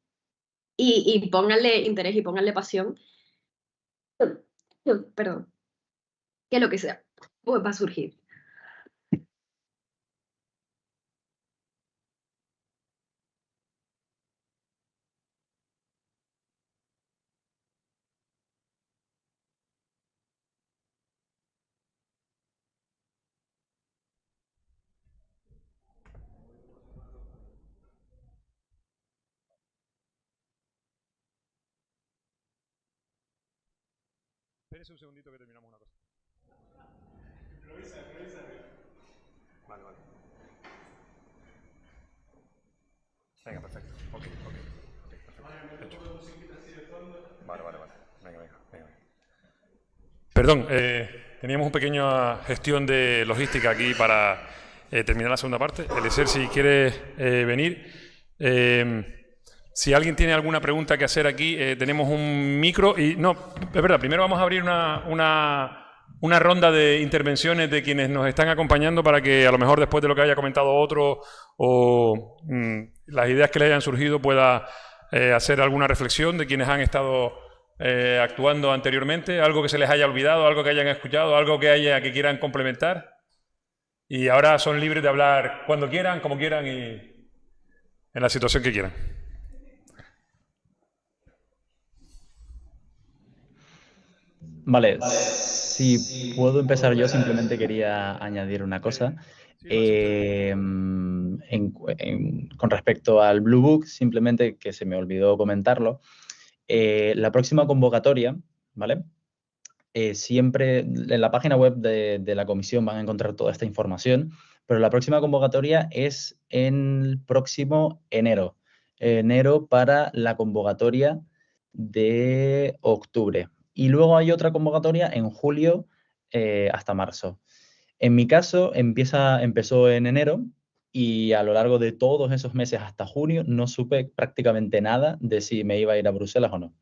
y pónganle interés y pónganle pasión. Perdón, que lo que sea, pues va a surgir. Espérese un segundito que terminamos una cosa. Improvisa. Vale. Venga, perfecto. Ok, perfecto. Hecho. Vale. Venga. Perdón, teníamos una pequeña gestión de logística aquí para terminar la segunda parte. Eliezer, si quieres venir. Si alguien tiene alguna pregunta que hacer aquí, tenemos un micro y... No, es verdad, primero vamos a abrir una ronda de intervenciones de quienes nos están acompañando para que a lo mejor después de lo que haya comentado otro o las ideas que le hayan surgido pueda hacer alguna reflexión de quienes han estado actuando anteriormente, algo que se les haya olvidado, algo que hayan escuchado, algo que quieran complementar. Y ahora son libres de hablar cuando quieran, como quieran y en la situación que quieran. Vale, si puedo empezar yo, simplemente quería añadir una cosa. Con respecto al Blue Book, simplemente que se me olvidó comentarlo, la próxima convocatoria, ¿vale? Siempre en la página web de la comisión van a encontrar toda esta información, pero la próxima convocatoria es en el próximo enero. Enero para la convocatoria de octubre. Y luego hay otra convocatoria en julio hasta marzo. En mi caso, empezó en enero y a lo largo de todos esos meses hasta junio no supe prácticamente nada de si me iba a ir a Bruselas o no.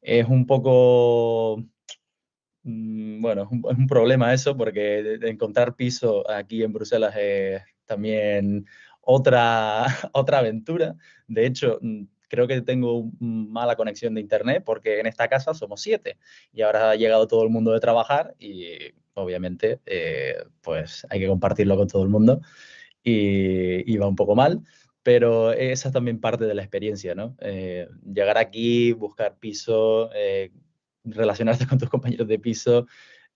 Es un poco... Bueno, es un problema eso porque encontrar piso aquí en Bruselas es también otra aventura. De hecho, creo que tengo mala conexión de internet porque en esta casa somos 7 y ahora ha llegado todo el mundo de trabajar y obviamente pues hay que compartirlo con todo el mundo y va un poco mal, pero esa es también parte de la experiencia, ¿no? Llegar aquí, buscar piso, relacionarte con tus compañeros de piso,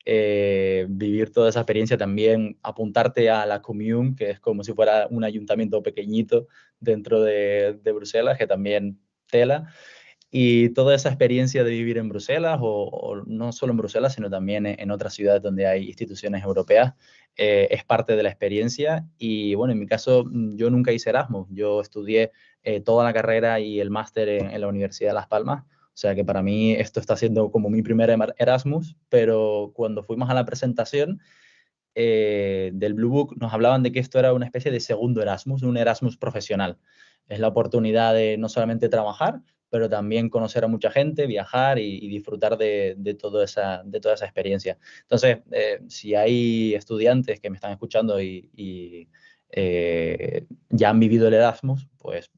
vivir toda esa experiencia, también apuntarte a la Commune, que es como si fuera un ayuntamiento pequeñito dentro de Bruselas, que también tela. Y toda esa experiencia de vivir en Bruselas, o no solo en Bruselas, sino también en otras ciudades donde hay instituciones europeas, es parte de la experiencia. Y bueno, en mi caso, yo nunca hice Erasmus. Yo estudié toda la carrera y el máster en la Universidad de Las Palmas. O sea que para mí esto está siendo como mi primer Erasmus, pero cuando fuimos a la presentación del Blue Book nos hablaban de que esto era una especie de segundo Erasmus, un Erasmus profesional. Es la oportunidad de no solamente trabajar, pero también conocer a mucha gente, viajar y disfrutar de toda esa experiencia. Entonces, si hay estudiantes que me están escuchando y ya han vivido el Erasmus, pues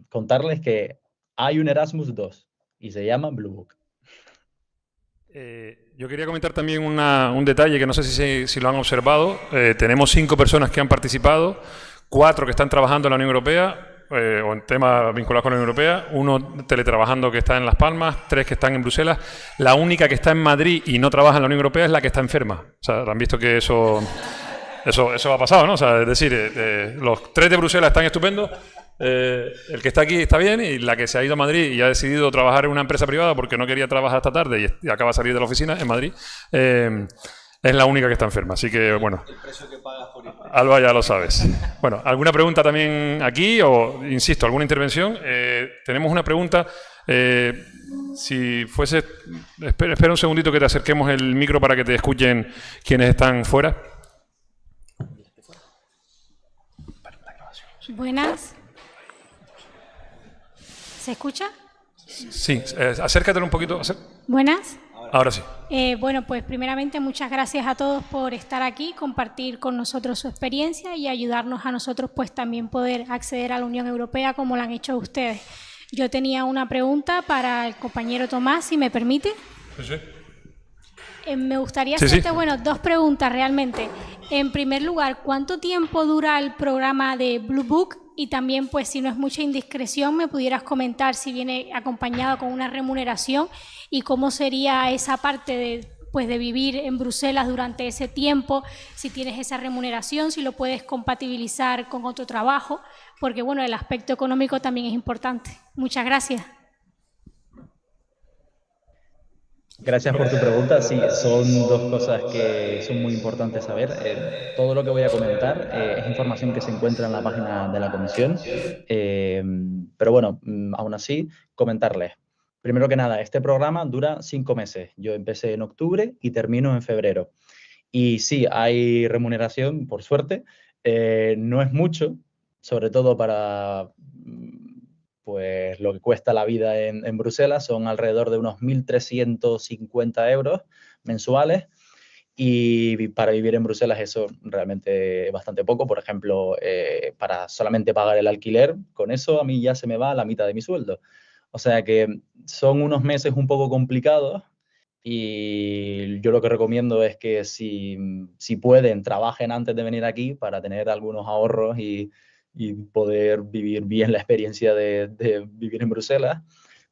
contarles que hay un Erasmus 2 y se llama Blue Book. Yo quería comentar también un detalle que no sé si lo han observado. Tenemos 5 personas que han participado, 4 que están trabajando en la Unión Europea, o en temas vinculados con la Unión Europea, 1 teletrabajando que está en Las Palmas, 3 que están en Bruselas. La única que está en Madrid y no trabaja en la Unión Europea es la que está enferma. O sea, han visto que eso ha pasado, ¿no? O sea, es decir, los 3 de Bruselas están estupendos, el que está aquí está bien, y la que se ha ido a Madrid y ha decidido trabajar en una empresa privada porque no quería trabajar esta tarde y acaba de salir de la oficina en Madrid, es la única que está enferma. Así que, bueno, el precio que pagas por ir. Alba, ya lo sabes. Bueno, ¿alguna pregunta también aquí? O, insisto, ¿alguna intervención? Tenemos una pregunta. Si fuese... Espera un segundito que te acerquemos el micro para que te escuchen quienes están fuera. Buenas. ¿Se escucha? Sí, acércatelo un poquito. Buenas. Ahora sí. Bueno, pues primeramente muchas gracias a todos por estar aquí, compartir con nosotros su experiencia y ayudarnos a nosotros pues también poder acceder a la Unión Europea como lo han hecho ustedes. Yo tenía una pregunta para el compañero Tomás, si me permite. Sí. Me gustaría hacerte, bueno, 2 preguntas realmente. En primer lugar, ¿cuánto tiempo dura el programa de Blue Book? Y también, pues, si no es mucha indiscreción, me pudieras comentar si viene acompañado con una remuneración y cómo sería esa parte de vivir en Bruselas durante ese tiempo, si tienes esa remuneración, si lo puedes compatibilizar con otro trabajo, porque, bueno, el aspecto económico también es importante. Muchas gracias. Gracias por tu pregunta. Sí, son 2 cosas que son muy importantes saber. Todo lo que voy a comentar es información que se encuentra en la página de la comisión, pero bueno, aún así, comentarles. Primero que nada, este programa dura 5 meses. Yo empecé en octubre y termino en febrero. Y sí, hay remuneración, por suerte. No es mucho, sobre todo para... pues lo que cuesta la vida en Bruselas, son alrededor de unos 1.350 euros mensuales, y para vivir en Bruselas eso realmente es bastante poco. Por ejemplo, para solamente pagar el alquiler, con eso a mí ya se me va la mitad de mi sueldo. O sea que son unos meses un poco complicados, y yo lo que recomiendo es que si pueden, trabajen antes de venir aquí para tener algunos ahorros y poder vivir bien la experiencia de vivir en Bruselas.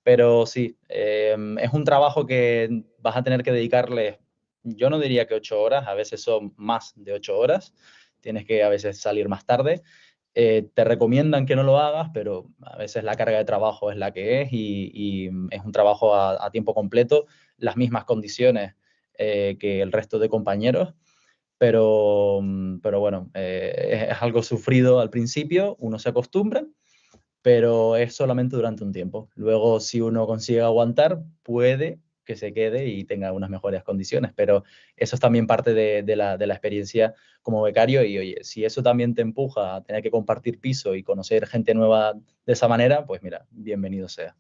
Pero sí, es un trabajo que vas a tener que dedicarle, yo no diría que 8 horas, a veces son más de 8 horas, tienes que a veces salir más tarde. Te recomiendan que no lo hagas, pero a veces la carga de trabajo es la que es, y es un trabajo a tiempo completo, las mismas condiciones que el resto de compañeros. Pero bueno, es algo sufrido al principio, uno se acostumbra, pero es solamente durante un tiempo. Luego, si uno consigue aguantar, puede que se quede y tenga unas mejores condiciones, pero eso es también parte de la experiencia como becario. Y oye, si eso también te empuja a tener que compartir piso y conocer gente nueva de esa manera, pues mira, bienvenido sea.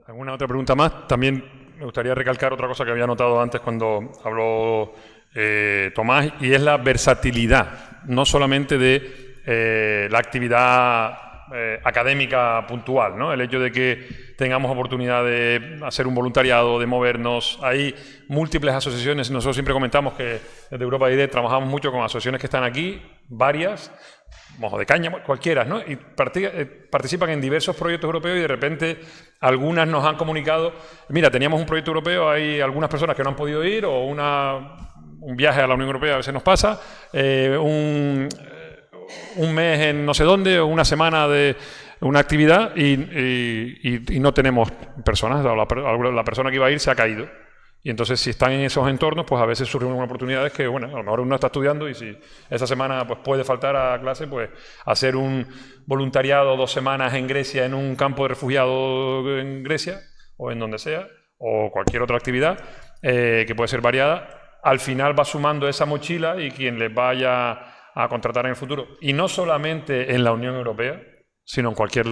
¿Alguna otra pregunta más? También me gustaría recalcar otra cosa que había notado antes cuando habló Tomás, y es la versatilidad, no solamente de la actividad académica puntual, ¿no? El hecho de que tengamos oportunidad de hacer un voluntariado, de movernos. Hay múltiples asociaciones. Nosotros siempre comentamos que desde Europa ID trabajamos mucho con asociaciones que están aquí, varias, Mojo de Caña, cualquiera, ¿no? Y participan en diversos proyectos europeos y de repente algunas nos han comunicado, mira, teníamos un proyecto europeo, hay algunas personas que no han podido ir, o un viaje a la Unión Europea a veces nos pasa, un mes en no sé dónde, o una semana de una actividad y no tenemos personas, la persona que iba a ir se ha caído. Y entonces, si están en esos entornos, pues a veces surgen unas oportunidades que, bueno, a lo mejor uno está estudiando y si esa semana pues puede faltar a clase, pues hacer un voluntariado 2 semanas en Grecia, en un campo de refugiados en Grecia, o en donde sea, o cualquier otra actividad que puede ser variada, al final va sumando esa mochila y quien les vaya a contratar en el futuro, y no solamente en la Unión Europea, sino en cualquier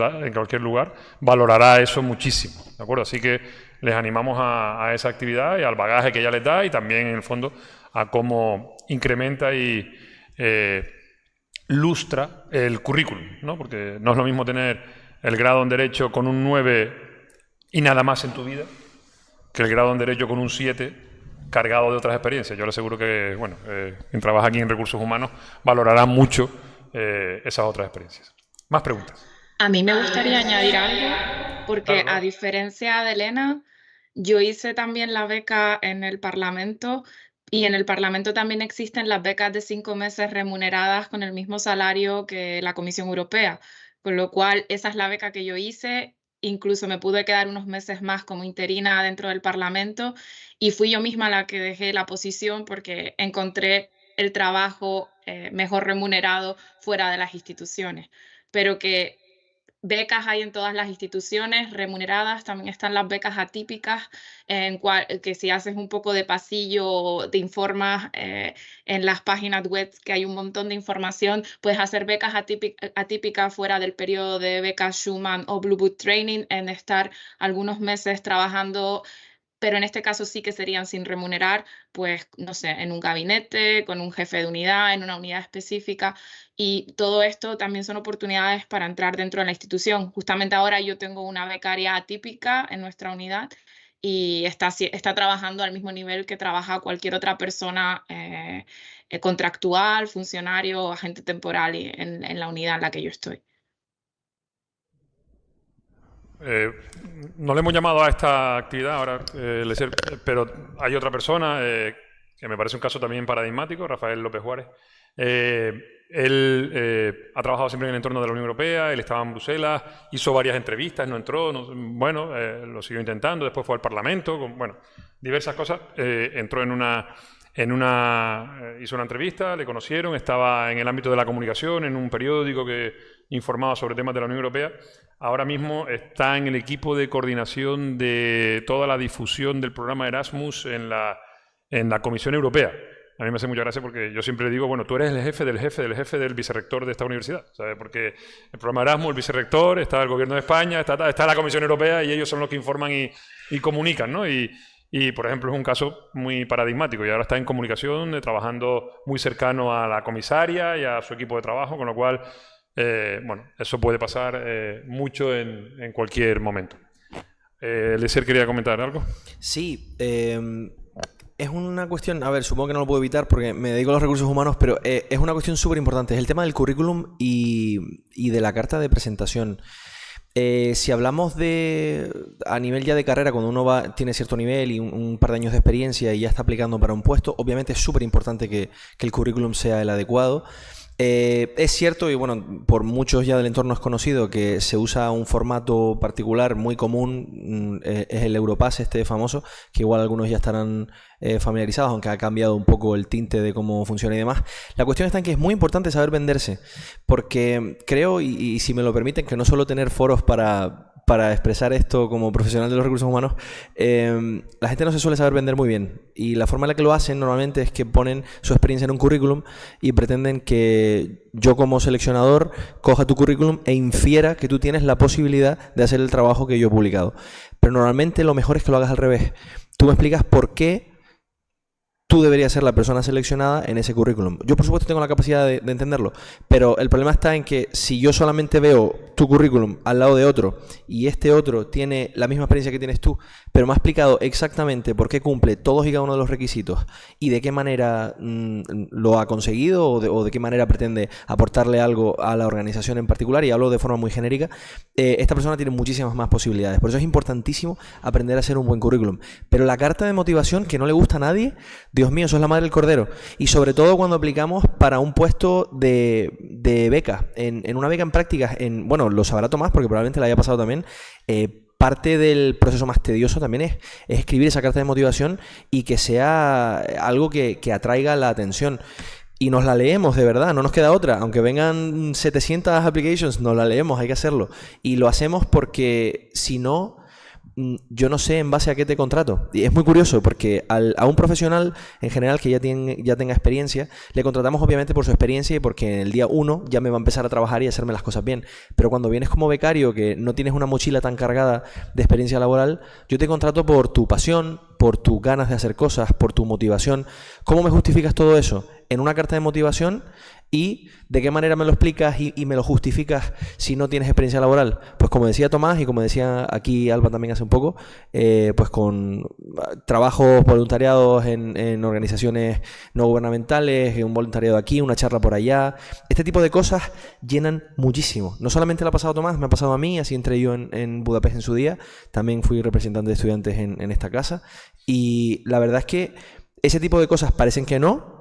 lugar, valorará eso muchísimo, ¿de acuerdo? Así que les animamos a esa actividad y al bagaje que ya les da, y también, en el fondo, a cómo incrementa y lustra el currículum, ¿no? Porque no es lo mismo tener el grado en Derecho con un 9 y nada más en tu vida, que el grado en Derecho con un 7 cargado de otras experiencias. Yo le aseguro que, bueno, quien trabaja aquí en Recursos Humanos valorará mucho esas otras experiencias. Más preguntas. A mí me gustaría añadir algo, porque a diferencia de Elena, yo hice también la beca en el Parlamento, y en el Parlamento también existen las becas de 5 meses remuneradas con el mismo salario que la Comisión Europea, con lo cual esa es la beca que yo hice. Incluso me pude quedar unos meses más como interina dentro del Parlamento, y fui yo misma la que dejé la posición porque encontré el trabajo mejor remunerado fuera de las instituciones. Pero que becas hay en todas las instituciones remuneradas, también están las becas atípicas, que si haces un poco de pasillo, te informas en las páginas web, que hay un montón de información, puedes hacer becas atípicas fuera del periodo de becas Schumann o Blue Book Training, en estar algunos meses trabajando, pero en este caso sí que serían sin remunerar, pues, no sé, en un gabinete, con un jefe de unidad, en una unidad específica, y todo esto también son oportunidades para entrar dentro de la institución. Justamente ahora yo tengo una becaria atípica en nuestra unidad y está trabajando al mismo nivel que trabaja cualquier otra persona contractual, funcionario, agente temporal en la unidad en la que yo estoy. No le hemos llamado a esta actividad ahora, pero hay otra persona que me parece un caso también paradigmático, Rafael López Juárez. Él ha trabajado siempre en el entorno de la Unión Europea, él estaba en Bruselas, hizo varias entrevistas, no entró, lo siguió intentando, después fue al Parlamento, diversas cosas, entró hizo una entrevista, le conocieron, estaba en el ámbito de la comunicación, en un periódico que informaba sobre temas de la Unión Europea. Ahora mismo está en el equipo de coordinación de toda la difusión del programa Erasmus en la Comisión Europea. A mí me hace mucha gracia porque yo siempre le digo, bueno, tú eres el jefe del jefe del jefe del vicerrector de esta universidad, ¿sabes? Porque el programa Erasmus, el vicerrector, está el Gobierno de España, está la Comisión Europea, y ellos son los que informan y comunican, ¿no? Y, por ejemplo, es un caso muy paradigmático, y ahora está en comunicación, trabajando muy cercano a la comisaria y a su equipo de trabajo, con lo cual, eso puede pasar mucho en cualquier momento. Eliezer quería comentar algo. Sí, es una cuestión, a ver, supongo que no lo puedo evitar porque me dedico a los recursos humanos, pero es una cuestión súper importante. Es el tema del currículum y de la carta de presentación. Si hablamos a nivel ya de carrera, cuando uno tiene cierto nivel y un par de años de experiencia y ya está aplicando para un puesto, obviamente es súper importante que el currículum sea el adecuado. Es cierto, y bueno, por muchos ya del entorno es conocido, que se usa un formato particular muy común, es el Europass famoso, que igual algunos ya estarán familiarizados, aunque ha cambiado un poco el tinte de cómo funciona y demás. La cuestión está en que es muy importante saber venderse, porque creo, y si me lo permiten, que no solo tener foros para expresar esto como profesional de los recursos humanos, la gente no se suele saber vender muy bien, y la forma en la que lo hacen normalmente es que ponen su experiencia en un currículum y pretenden que yo como seleccionador coja tu currículum e infiera que tú tienes la posibilidad de hacer el trabajo que yo he publicado. Pero normalmente lo mejor es que lo hagas al revés. Tú me explicas por qué tú deberías ser la persona seleccionada en ese currículum. Yo, por supuesto, tengo la capacidad de entenderlo, pero el problema está en que si yo solamente veo tu currículum al lado de otro y este otro tiene la misma experiencia que tienes tú, pero me ha explicado exactamente por qué cumple todos y cada uno de los requisitos y de qué manera lo ha conseguido o de qué manera pretende aportarle algo a la organización en particular, y hablo de forma muy genérica, esta persona tiene muchísimas más posibilidades. Por eso es importantísimo aprender a hacer un buen currículum. Pero la carta de motivación, que no le gusta a nadie, Dios mío, eso es la madre del cordero. Y sobre todo cuando aplicamos para un puesto de beca, en una beca en prácticas, bueno, lo sabrá Tomás porque probablemente le haya pasado también, parte del proceso más tedioso también es escribir esa carta de motivación y que sea algo que atraiga la atención. Y nos la leemos, de verdad, no nos queda otra. Aunque vengan 700 applications, nos la leemos, hay que hacerlo. Y lo hacemos porque, si no, yo no sé en base a qué te contrato. Y es muy curioso porque a un profesional en general que ya tenga experiencia, le contratamos obviamente por su experiencia y porque en el día 1 ya me va a empezar a trabajar y a hacerme las cosas bien. Pero cuando vienes como becario, que no tienes una mochila tan cargada de experiencia laboral, yo te contrato por tu pasión, por tus ganas de hacer cosas, por tu motivación. ¿Cómo me justificas todo eso? En una carta de motivación. ¿Y de qué manera me lo explicas y me lo justificas si no tienes experiencia laboral? Pues como decía Tomás y como decía aquí Alba también hace un poco, pues con trabajos voluntariados en organizaciones no gubernamentales, un voluntariado aquí, una charla por allá. Este tipo de cosas llenan muchísimo. No solamente le ha pasado a Tomás, me ha pasado a mí, así entré yo en Budapest en su día. También fui representante de estudiantes en esta casa. Y la verdad es que ese tipo de cosas parecen que no,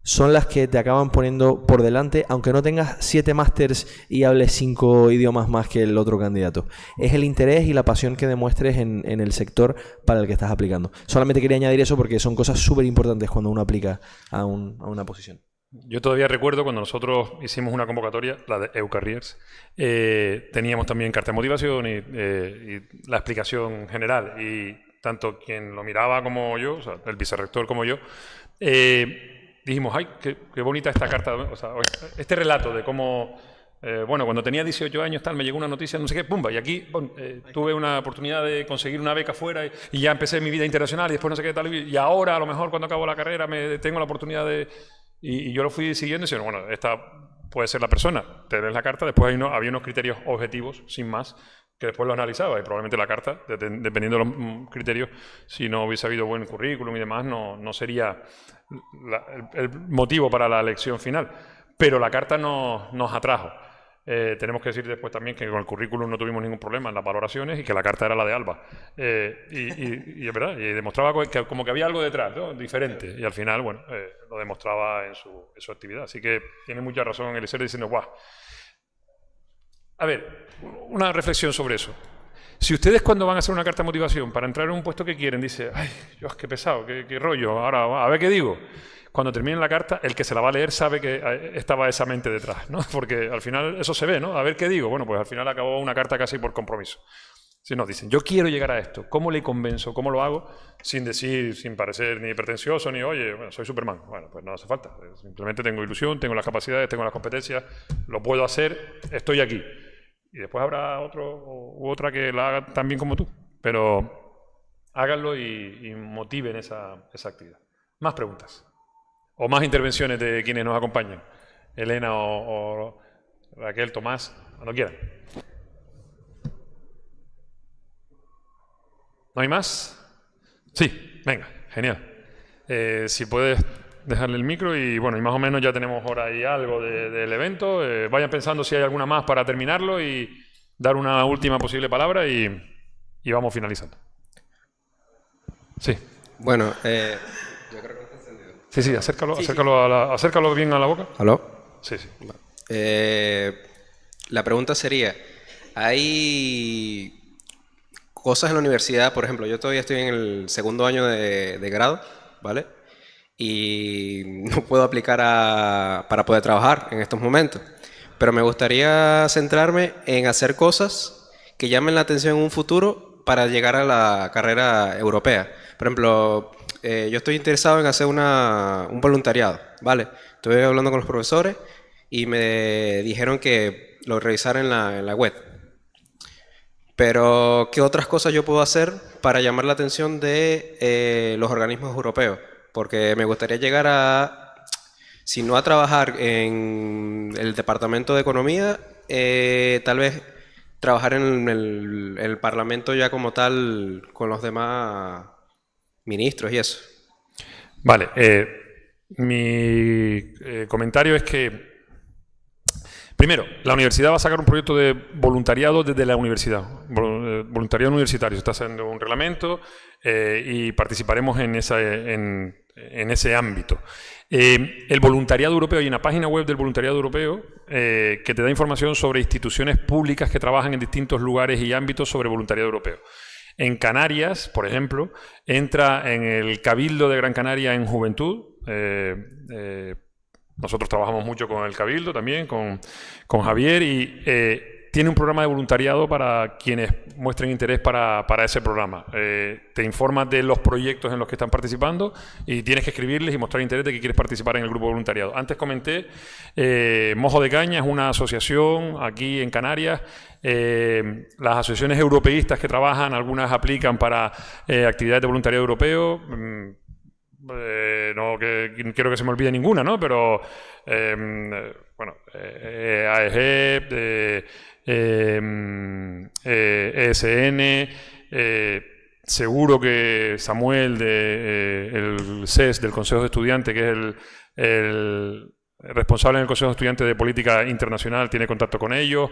son las que te acaban poniendo por delante, aunque no tengas 7 másters y hables 5 idiomas más que el otro candidato. Es el interés y la pasión que demuestres en el sector para el que estás aplicando. Solamente quería añadir eso porque son cosas súper importantes cuando uno aplica a una posición. Yo todavía recuerdo cuando nosotros hicimos una convocatoria, la de EUCareers, teníamos también carta de motivación y la explicación general. Y tanto quien lo miraba como yo, o sea, el vicerrector como yo, dijimos, ay, qué bonita esta carta, o sea, este relato de cómo, bueno, cuando tenía 18 años tal, me llegó una noticia, no sé qué, pumba, y aquí tuve una oportunidad de conseguir una beca fuera y ya empecé mi vida internacional y después no sé qué tal, y ahora a lo mejor cuando acabo la carrera tengo la oportunidad de... Y yo lo fui siguiendo y diciendo, bueno, esta puede ser la persona, te lees la carta, después había unos criterios objetivos, sin más, que después lo analizaba y probablemente la carta, dependiendo de los criterios, si no hubiese habido buen currículum y demás, no sería el motivo para la elección final. Pero la carta nos atrajo. Tenemos que decir después también que con el currículum no tuvimos ningún problema en las valoraciones y que la carta era la de Alba. Y es verdad, y demostraba que como que había algo detrás, ¿no? Diferente. Y al final, bueno, lo demostraba en su actividad. Así que tiene mucha razón Eliezer diciendo, guau. A ver, una reflexión sobre eso. Si ustedes cuando van a hacer una carta de motivación para entrar en un puesto que quieren, dice, ay, Dios, qué pesado, qué rollo, ahora a ver qué digo. Cuando terminen la carta, el que se la va a leer sabe que estaba esa mente detrás, ¿no? Porque al final eso se ve, ¿no? A ver qué digo. Bueno, pues al final acabó una carta casi por compromiso. Si nos dicen, yo quiero llegar a esto, ¿cómo le convenzo? ¿Cómo lo hago? Sin decir, sin parecer ni pretencioso, ni, oye, bueno, soy Superman. Bueno, pues no hace falta. Simplemente tengo ilusión, tengo las capacidades, tengo las competencias, lo puedo hacer, estoy aquí. Y después habrá otro u otra que la haga tan bien como tú. Pero háganlo y motiven esa actividad. Más preguntas. O más intervenciones de quienes nos acompañan. Elena o Raquel, Tomás, cuando quieran. ¿No hay más? Sí, venga, genial. Si puedes dejarle el micro y bueno, y más o menos ya tenemos hora y algo del evento. Vayan pensando si hay alguna más para terminarlo y dar una última posible palabra y vamos finalizando. Sí. Bueno, yo creo que no está encendido. Sí, acércalo bien a la boca. ¿Aló? Sí. La pregunta sería, ¿hay cosas en la universidad? Por ejemplo, yo todavía estoy en el segundo año de grado, ¿vale? Y no puedo aplicar para poder trabajar en estos momentos. Pero me gustaría centrarme en hacer cosas que llamen la atención en un futuro para llegar a la carrera europea. Por ejemplo, yo estoy interesado en hacer un voluntariado, ¿vale? Estuve hablando con los profesores y me dijeron que lo revisara en la web. Pero, ¿qué otras cosas yo puedo hacer para llamar la atención de los organismos europeos? porque me gustaría llegar a, si no a trabajar en el Departamento de Economía, tal vez trabajar en el Parlamento ya como tal, con los demás ministros y eso. Vale, mi comentario es que, primero, la universidad va a sacar un proyecto de voluntariado desde la universidad, voluntariado universitario. Se está haciendo un reglamento y participaremos en ese ámbito. El voluntariado europeo, hay una página web del voluntariado europeo que te da información sobre instituciones públicas que trabajan en distintos lugares y ámbitos sobre voluntariado europeo. En Canarias, por ejemplo, entra en el Cabildo de Gran Canaria en Juventud. Nosotros trabajamos mucho con el Cabildo también, con Javier, y tiene un programa de voluntariado para quienes muestren interés para ese programa. Te informas de los proyectos en los que están participando y tienes que escribirles y mostrar interés de que quieres participar en el grupo de voluntariado. Antes comenté, Mojo de Caña es una asociación aquí en Canarias. Las asociaciones europeístas que trabajan, algunas aplican para actividades de voluntariado europeo. No quiero que se me olvide ninguna, ¿no? Pero, bueno, AEG, ESN, seguro que Samuel el CES, del Consejo de Estudiantes, que es el responsable en el Consejo de Estudiantes de Política Internacional, tiene contacto con ellos.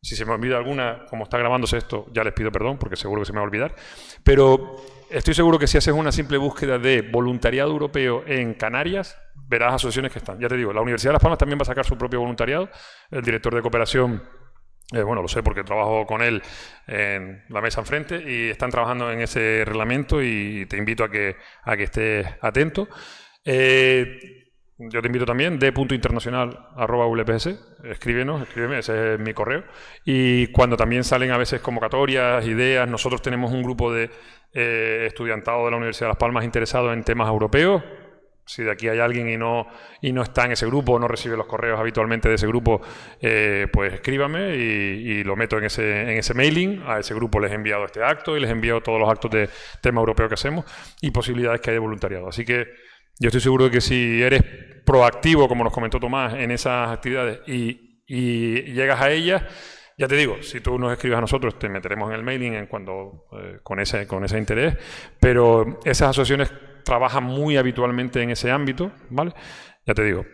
Si se me olvida alguna, como está grabándose esto, ya les pido perdón, porque seguro que se me va a olvidar. Pero estoy seguro que si haces una simple búsqueda de voluntariado europeo en Canarias, verás asociaciones que están. Ya te digo, la Universidad de Las Palmas también va a sacar su propio voluntariado. El director de cooperación, bueno, lo sé porque trabajo con él en la mesa enfrente, y están trabajando en ese reglamento y te invito a que estés atento. Yo te invito también, d.internacional@vlps, escríbeme, ese es mi correo. Y cuando también salen a veces convocatorias, ideas, nosotros tenemos un grupo de estudiantado de la Universidad de Las Palmas interesado en temas europeos. Si de aquí hay alguien y no está en ese grupo o no recibe los correos habitualmente de ese grupo, pues escríbame y lo meto en ese mailing. A ese grupo les he enviado este acto y les he enviado todos los actos de tema europeo que hacemos y posibilidades que hay de voluntariado. Así que yo estoy seguro de que si eres proactivo, como nos comentó Tomás, en esas actividades y llegas a ellas, ya te digo, si tú nos escribes a nosotros, te meteremos en el mailing con ese interés, pero esas asociaciones trabajan muy habitualmente en ese ámbito, ¿vale? Ya te digo,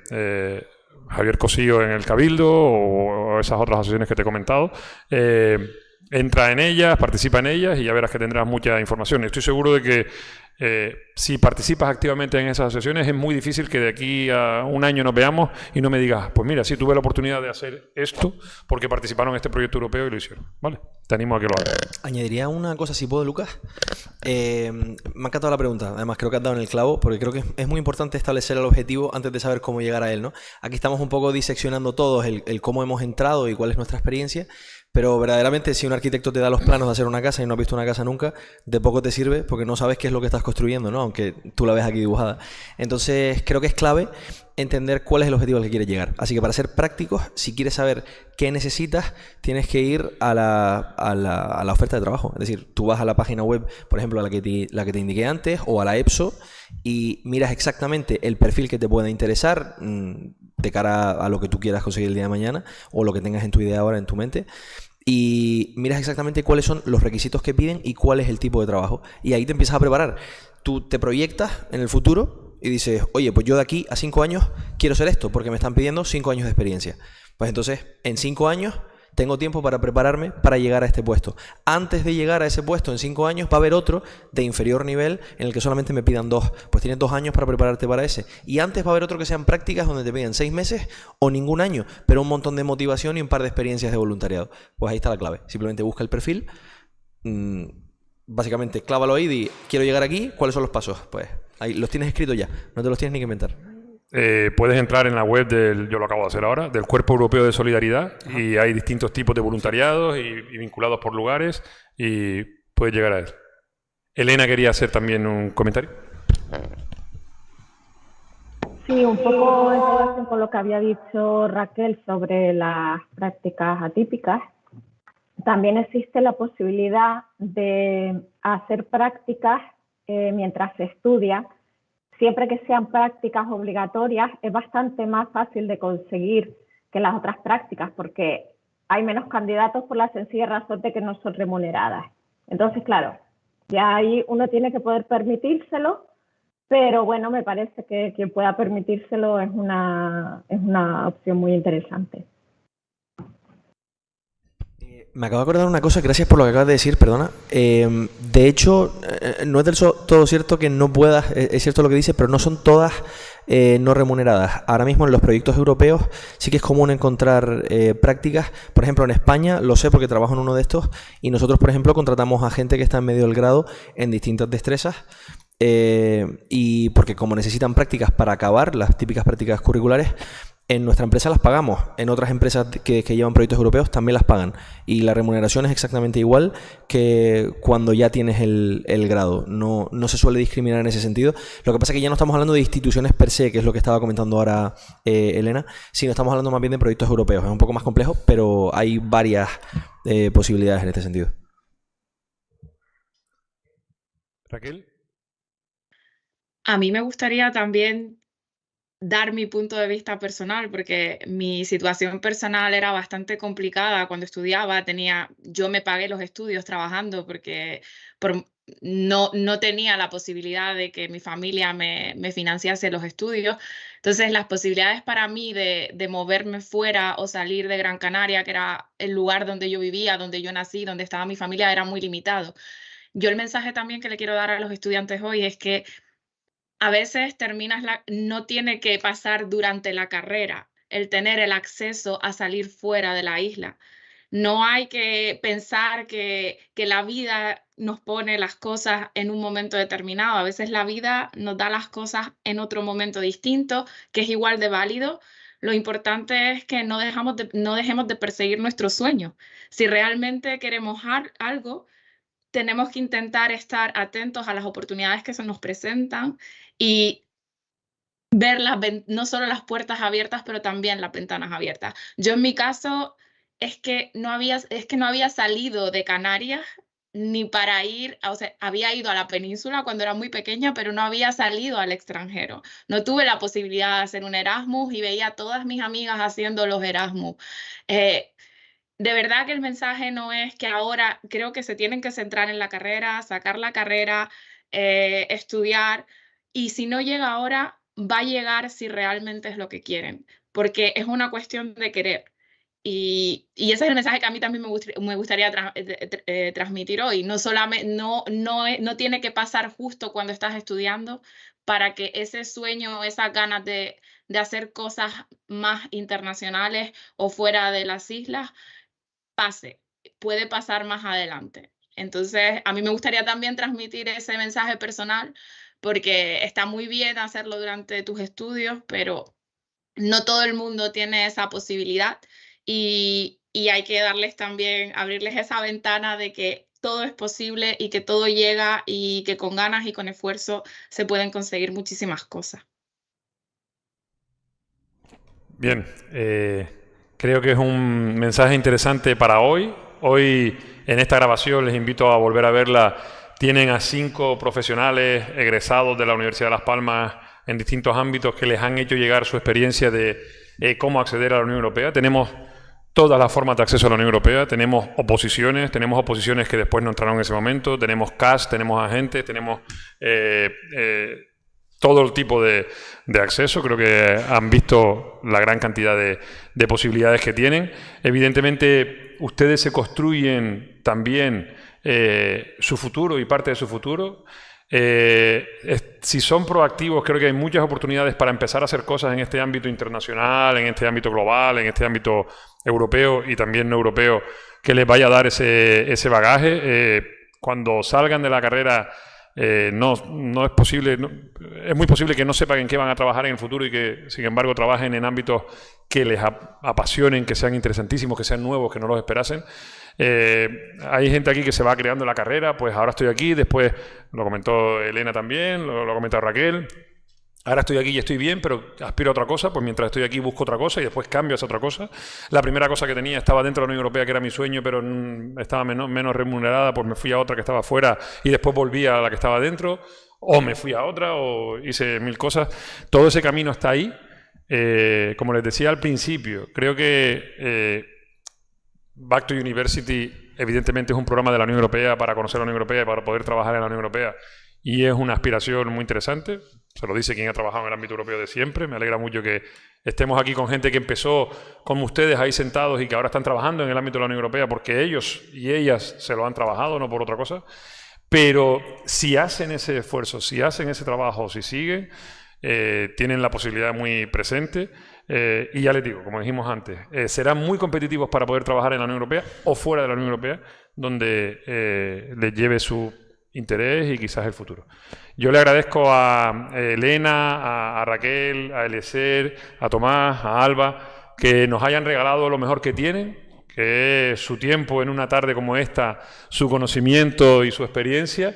Javier Cosío en el Cabildo o esas otras asociaciones que te he comentado, entra en ellas, participa en ellas y ya verás que tendrás mucha información. Estoy seguro de que si participas activamente en esas asociaciones es muy difícil que de aquí a un año nos veamos y no me digas, pues mira, sí tuve la oportunidad de hacer esto porque participaron en este proyecto europeo y lo hicieron, ¿vale? Te animo a que lo hagas. Añadiría una cosa, si puedo, Lucas. Me ha encantado la pregunta, además creo que has dado en el clavo, porque creo que es muy importante establecer el objetivo antes de saber cómo llegar a él, ¿no? Aquí estamos un poco diseccionando todos el cómo hemos entrado y cuál es nuestra experiencia. Pero verdaderamente, si un arquitecto te da los planos de hacer una casa y no has visto una casa nunca, de poco te sirve porque no sabes qué es lo que estás construyendo, ¿no? Aunque tú la ves aquí dibujada. Entonces, creo que es clave entender cuál es el objetivo al que quieres llegar. Así que para ser prácticos, si quieres saber qué necesitas, tienes que ir a la oferta de trabajo. Es decir, tú vas a la página web, por ejemplo, a la que te indiqué antes, o a la EPSO, y miras exactamente el perfil que te pueda interesar de cara a lo que tú quieras conseguir el día de mañana o lo que tengas en tu idea ahora en tu mente. Y miras exactamente cuáles son los requisitos que piden y cuál es el tipo de trabajo. Y ahí te empiezas a preparar. Tú te proyectas en el futuro y dices, oye, pues yo de aquí a 5 años quiero ser esto porque me están pidiendo 5 años de experiencia. Pues entonces, en 5 años tengo tiempo para prepararme para llegar a este puesto. Antes de llegar a ese puesto, en 5 años, va a haber otro de inferior nivel en el que solamente me pidan 2. Pues tienes 2 años para prepararte para ese. Y antes va a haber otro que sean prácticas donde te piden 6 meses o ningún año, pero un montón de motivación y un par de experiencias de voluntariado. Pues ahí está la clave. Simplemente busca el perfil, básicamente clávalo ahí y di, quiero llegar aquí, ¿cuáles son los pasos? Pues ahí los tienes escritos ya, no te los tienes ni que inventar. Puedes entrar en la web yo lo acabo de hacer ahora, del Cuerpo Europeo de Solidaridad. Ajá. Y hay distintos tipos de voluntariados y vinculados por lugares y puedes llegar a él. Elena quería hacer también un comentario. Sí, un poco en relación con lo que había dicho Raquel sobre las prácticas atípicas. También existe la posibilidad de hacer prácticas mientras se estudia siempre que sean prácticas obligatorias, es bastante más fácil de conseguir que las otras prácticas, porque hay menos candidatos por la sencilla razón de que no son remuneradas. Entonces, claro, ya ahí uno tiene que poder permitírselo, pero bueno, me parece que quien pueda permitírselo es una opción muy interesante. Me acabo de acordar una cosa, gracias por lo que acabas de decir, perdona. De hecho, no es del todo cierto que no puedas, es cierto lo que dices, pero no son todas no remuneradas. Ahora mismo en los proyectos europeos sí que es común encontrar prácticas. Por ejemplo, en España, lo sé porque trabajo en uno de estos, y nosotros, por ejemplo, contratamos a gente que está en medio del grado en distintas destrezas. Y porque como necesitan prácticas para acabar, las típicas prácticas curriculares, en nuestra empresa las pagamos, en otras empresas que llevan proyectos europeos también las pagan, y la remuneración es exactamente igual que cuando ya tienes el grado. No se suele discriminar en ese sentido. Lo que pasa es que ya no estamos hablando de instituciones per se, que es lo que estaba comentando ahora Elena, sino estamos hablando más bien de proyectos europeos. Es un poco más complejo, pero hay varias posibilidades en este sentido. Raquel. A mí me gustaría también dar mi punto de vista personal, porque mi situación personal era bastante complicada cuando estudiaba. Yo me pagué los estudios trabajando porque no tenía la posibilidad de que mi familia me financiase los estudios. Entonces, las posibilidades para mí de moverme fuera o salir de Gran Canaria, que era el lugar donde yo vivía, donde yo nací, donde estaba mi familia, era muy limitado. Yo el mensaje también que le quiero dar a los estudiantes hoy es que a veces no tiene que pasar durante la carrera el tener el acceso a salir fuera de la isla. No hay que pensar que la vida nos pone las cosas en un momento determinado. A veces la vida nos da las cosas en otro momento distinto, que es igual de válido. Lo importante es que no dejemos de perseguir nuestros sueños. Si realmente queremos algo, tenemos que intentar estar atentos a las oportunidades que se nos presentan y ver no solo las puertas abiertas, pero también las ventanas abiertas. Yo en mi caso es que no había salido de Canarias ni para ir, o sea, había ido a la península cuando era muy pequeña, pero no había salido al extranjero. No tuve la posibilidad de hacer un Erasmus y veía a todas mis amigas haciendo los Erasmus. De verdad que el mensaje no es que ahora creo que se tienen que centrar en la carrera, sacar la carrera, estudiar, y si no llega ahora, va a llegar si realmente es lo que quieren, porque es una cuestión de querer. Y ese es el mensaje que a mí también me gustaría transmitir hoy. No tiene que pasar justo cuando estás estudiando para que ese sueño, esas ganas de hacer cosas más internacionales o fuera de las islas, puede pasar más adelante. Entonces, a mí me gustaría también transmitir ese mensaje personal, porque está muy bien hacerlo durante tus estudios, pero no todo el mundo tiene esa posibilidad, y hay que abrirles esa ventana de que todo es posible y que todo llega, y que con ganas y con esfuerzo se pueden conseguir muchísimas cosas. Bien, creo que es un mensaje interesante para hoy. Hoy, en esta grabación, les invito a volver a verla. Tienen a 5 profesionales egresados de la Universidad de Las Palmas en distintos ámbitos que les han hecho llegar su experiencia de cómo acceder a la Unión Europea. Tenemos todas las formas de acceso a la Unión Europea. Tenemos oposiciones que después no entraron en ese momento. Tenemos CAS, tenemos agentes, tenemos todo el tipo de acceso. Creo que han visto la gran cantidad de posibilidades que tienen. Evidentemente, ustedes se construyen también su futuro y parte de su futuro. Si son proactivos, creo que hay muchas oportunidades para empezar a hacer cosas en este ámbito internacional, en este ámbito global, en este ámbito europeo y también no europeo, que les vaya a dar ese bagaje. Cuando salgan de la carrera, no es posible, es muy posible que no sepan en qué van a trabajar en el futuro, y que sin embargo trabajen en ámbitos que les apasionen, que sean interesantísimos, que sean nuevos, que no los esperasen. Hay gente aquí que se va creando la carrera, pues ahora estoy aquí, después lo comentó Elena también, lo ha comentado Raquel. Ahora estoy aquí y estoy bien, pero aspiro a otra cosa, pues mientras estoy aquí busco otra cosa y después cambio a esa otra cosa. La primera cosa que tenía estaba dentro de la Unión Europea, que era mi sueño, pero estaba menos remunerada, pues me fui a otra que estaba fuera y después volví a la que estaba dentro, o me fui a otra, o hice 1000 cosas. Todo ese camino está ahí. Como les decía al principio, creo que Back to University evidentemente es un programa de la Unión Europea para conocer la Unión Europea y para poder trabajar en la Unión Europea. Y es una aspiración muy interesante, se lo dice quien ha trabajado en el ámbito europeo de siempre. Me alegra mucho que estemos aquí con gente que empezó como ustedes ahí sentados y que ahora están trabajando en el ámbito de la Unión Europea porque ellos y ellas se lo han trabajado, no por otra cosa. Pero si hacen ese esfuerzo, si hacen ese trabajo, si siguen, tienen la posibilidad muy presente. Y ya les digo, como dijimos antes, serán muy competitivos para poder trabajar en la Unión Europea o fuera de la Unión Europea, donde les lleve su interés y quizás el futuro. Yo le agradezco a Elena, a Raquel, a Eliezer, a Tomás, a Alba, que nos hayan regalado lo mejor que tienen, que es su tiempo en una tarde como esta, su conocimiento y su experiencia,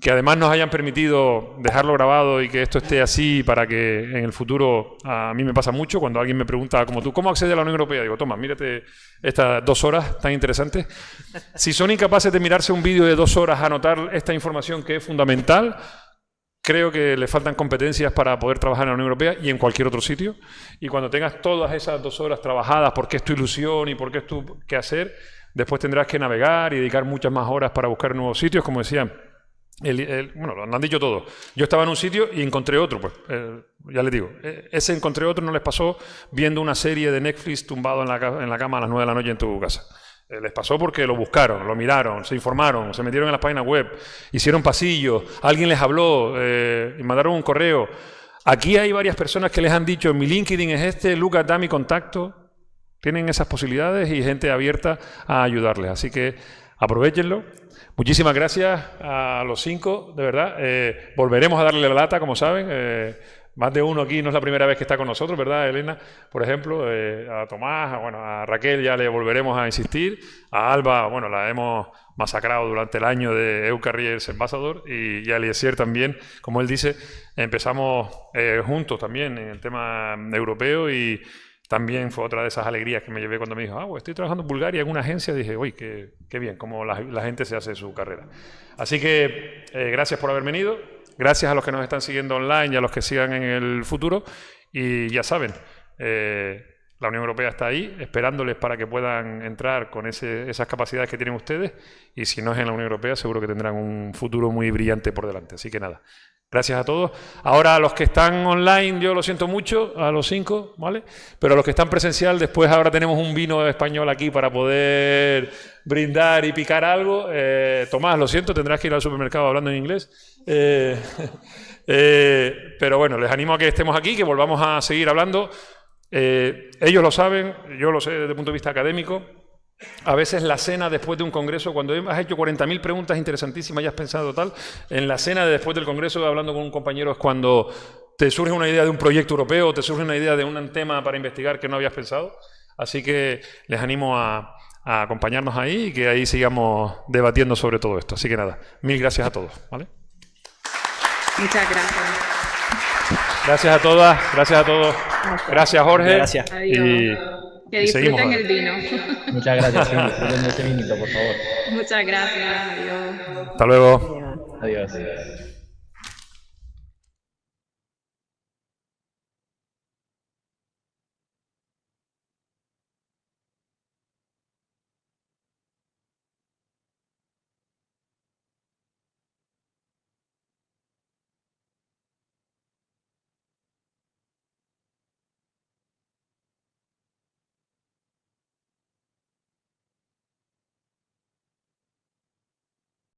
que además nos hayan permitido dejarlo grabado y que esto esté así para que en el futuro, a mí me pasa mucho, cuando alguien me pregunta como tú, ¿cómo accede a la Unión Europea? Digo, toma, mírate estas 2 horas tan interesantes. Si son incapaces de mirarse un vídeo de 2 horas, anotar esta información que es fundamental, creo que le faltan competencias para poder trabajar en la Unión Europea y en cualquier otro sitio. Y cuando tengas todas esas 2 horas trabajadas, porque es tu ilusión y porque es tu quehacer, después tendrás que navegar y dedicar muchas más horas para buscar nuevos sitios, como decían. Bueno, lo han dicho todo. Yo estaba en un sitio y encontré otro, pues ya les digo, ese encontré otro no les pasó viendo una serie de Netflix tumbado en la cama a las 9 de la noche en tu casa. Les pasó porque lo buscaron, lo miraron, se informaron, se metieron en las páginas web, hicieron pasillos, alguien les habló, y mandaron un correo. Aquí hay varias personas que les han dicho, mi LinkedIn es este, Lucas, da mi contacto. Tienen esas posibilidades y gente abierta a ayudarles. Así que aprovéchenlo. Muchísimas gracias a los 5, de verdad. Volveremos a darle la lata, como saben. Más de uno aquí no es la primera vez que está con nosotros, ¿verdad, Elena? Por ejemplo, a Tomás, a Raquel ya le volveremos a insistir. A Alba, bueno, la hemos masacrado durante el año de EU Careers Ambassador y a Eliezer también. Como él dice, empezamos juntos también en el tema europeo y también fue otra de esas alegrías que me llevé cuando me dijo, pues estoy trabajando en Bulgaria en una agencia. Dije, uy, qué bien, cómo la gente se hace su carrera. Así que gracias por haber venido, gracias a los que nos están siguiendo online y a los que sigan en el futuro. Y ya saben, la Unión Europea está ahí, esperándoles para que puedan entrar con esas capacidades que tienen ustedes. Y si no es en la Unión Europea, seguro que tendrán un futuro muy brillante por delante. Así que nada. Gracias a todos. Ahora a los que están online, yo lo siento mucho, a los 5, ¿vale? Pero a los que están presencial, después ahora tenemos un vino español aquí para poder brindar y picar algo. Tomás, lo siento, tendrás que ir al supermercado hablando en inglés. Pero bueno, les animo a que estemos aquí, que volvamos a seguir hablando. Ellos lo saben, yo lo sé desde el punto de vista académico. A veces la cena después de un congreso, cuando has hecho 40.000 preguntas interesantísimas y has pensado tal, en la cena de después del congreso, hablando con un compañero, es cuando te surge una idea de un proyecto europeo, te surge una idea de un tema para investigar que no habías pensado. Así que les animo a acompañarnos ahí y que ahí sigamos debatiendo sobre todo esto. Así que nada, 1000 gracias a todos, ¿vale? Muchas gracias. Gracias a todas, gracias a todos. Gracias, Jorge. Gracias. Adiós. Que disfruten el vino. Muchas gracias, sí, disfruten de este vinito, por favor. Muchas gracias. Adiós. Hasta luego. Adiós.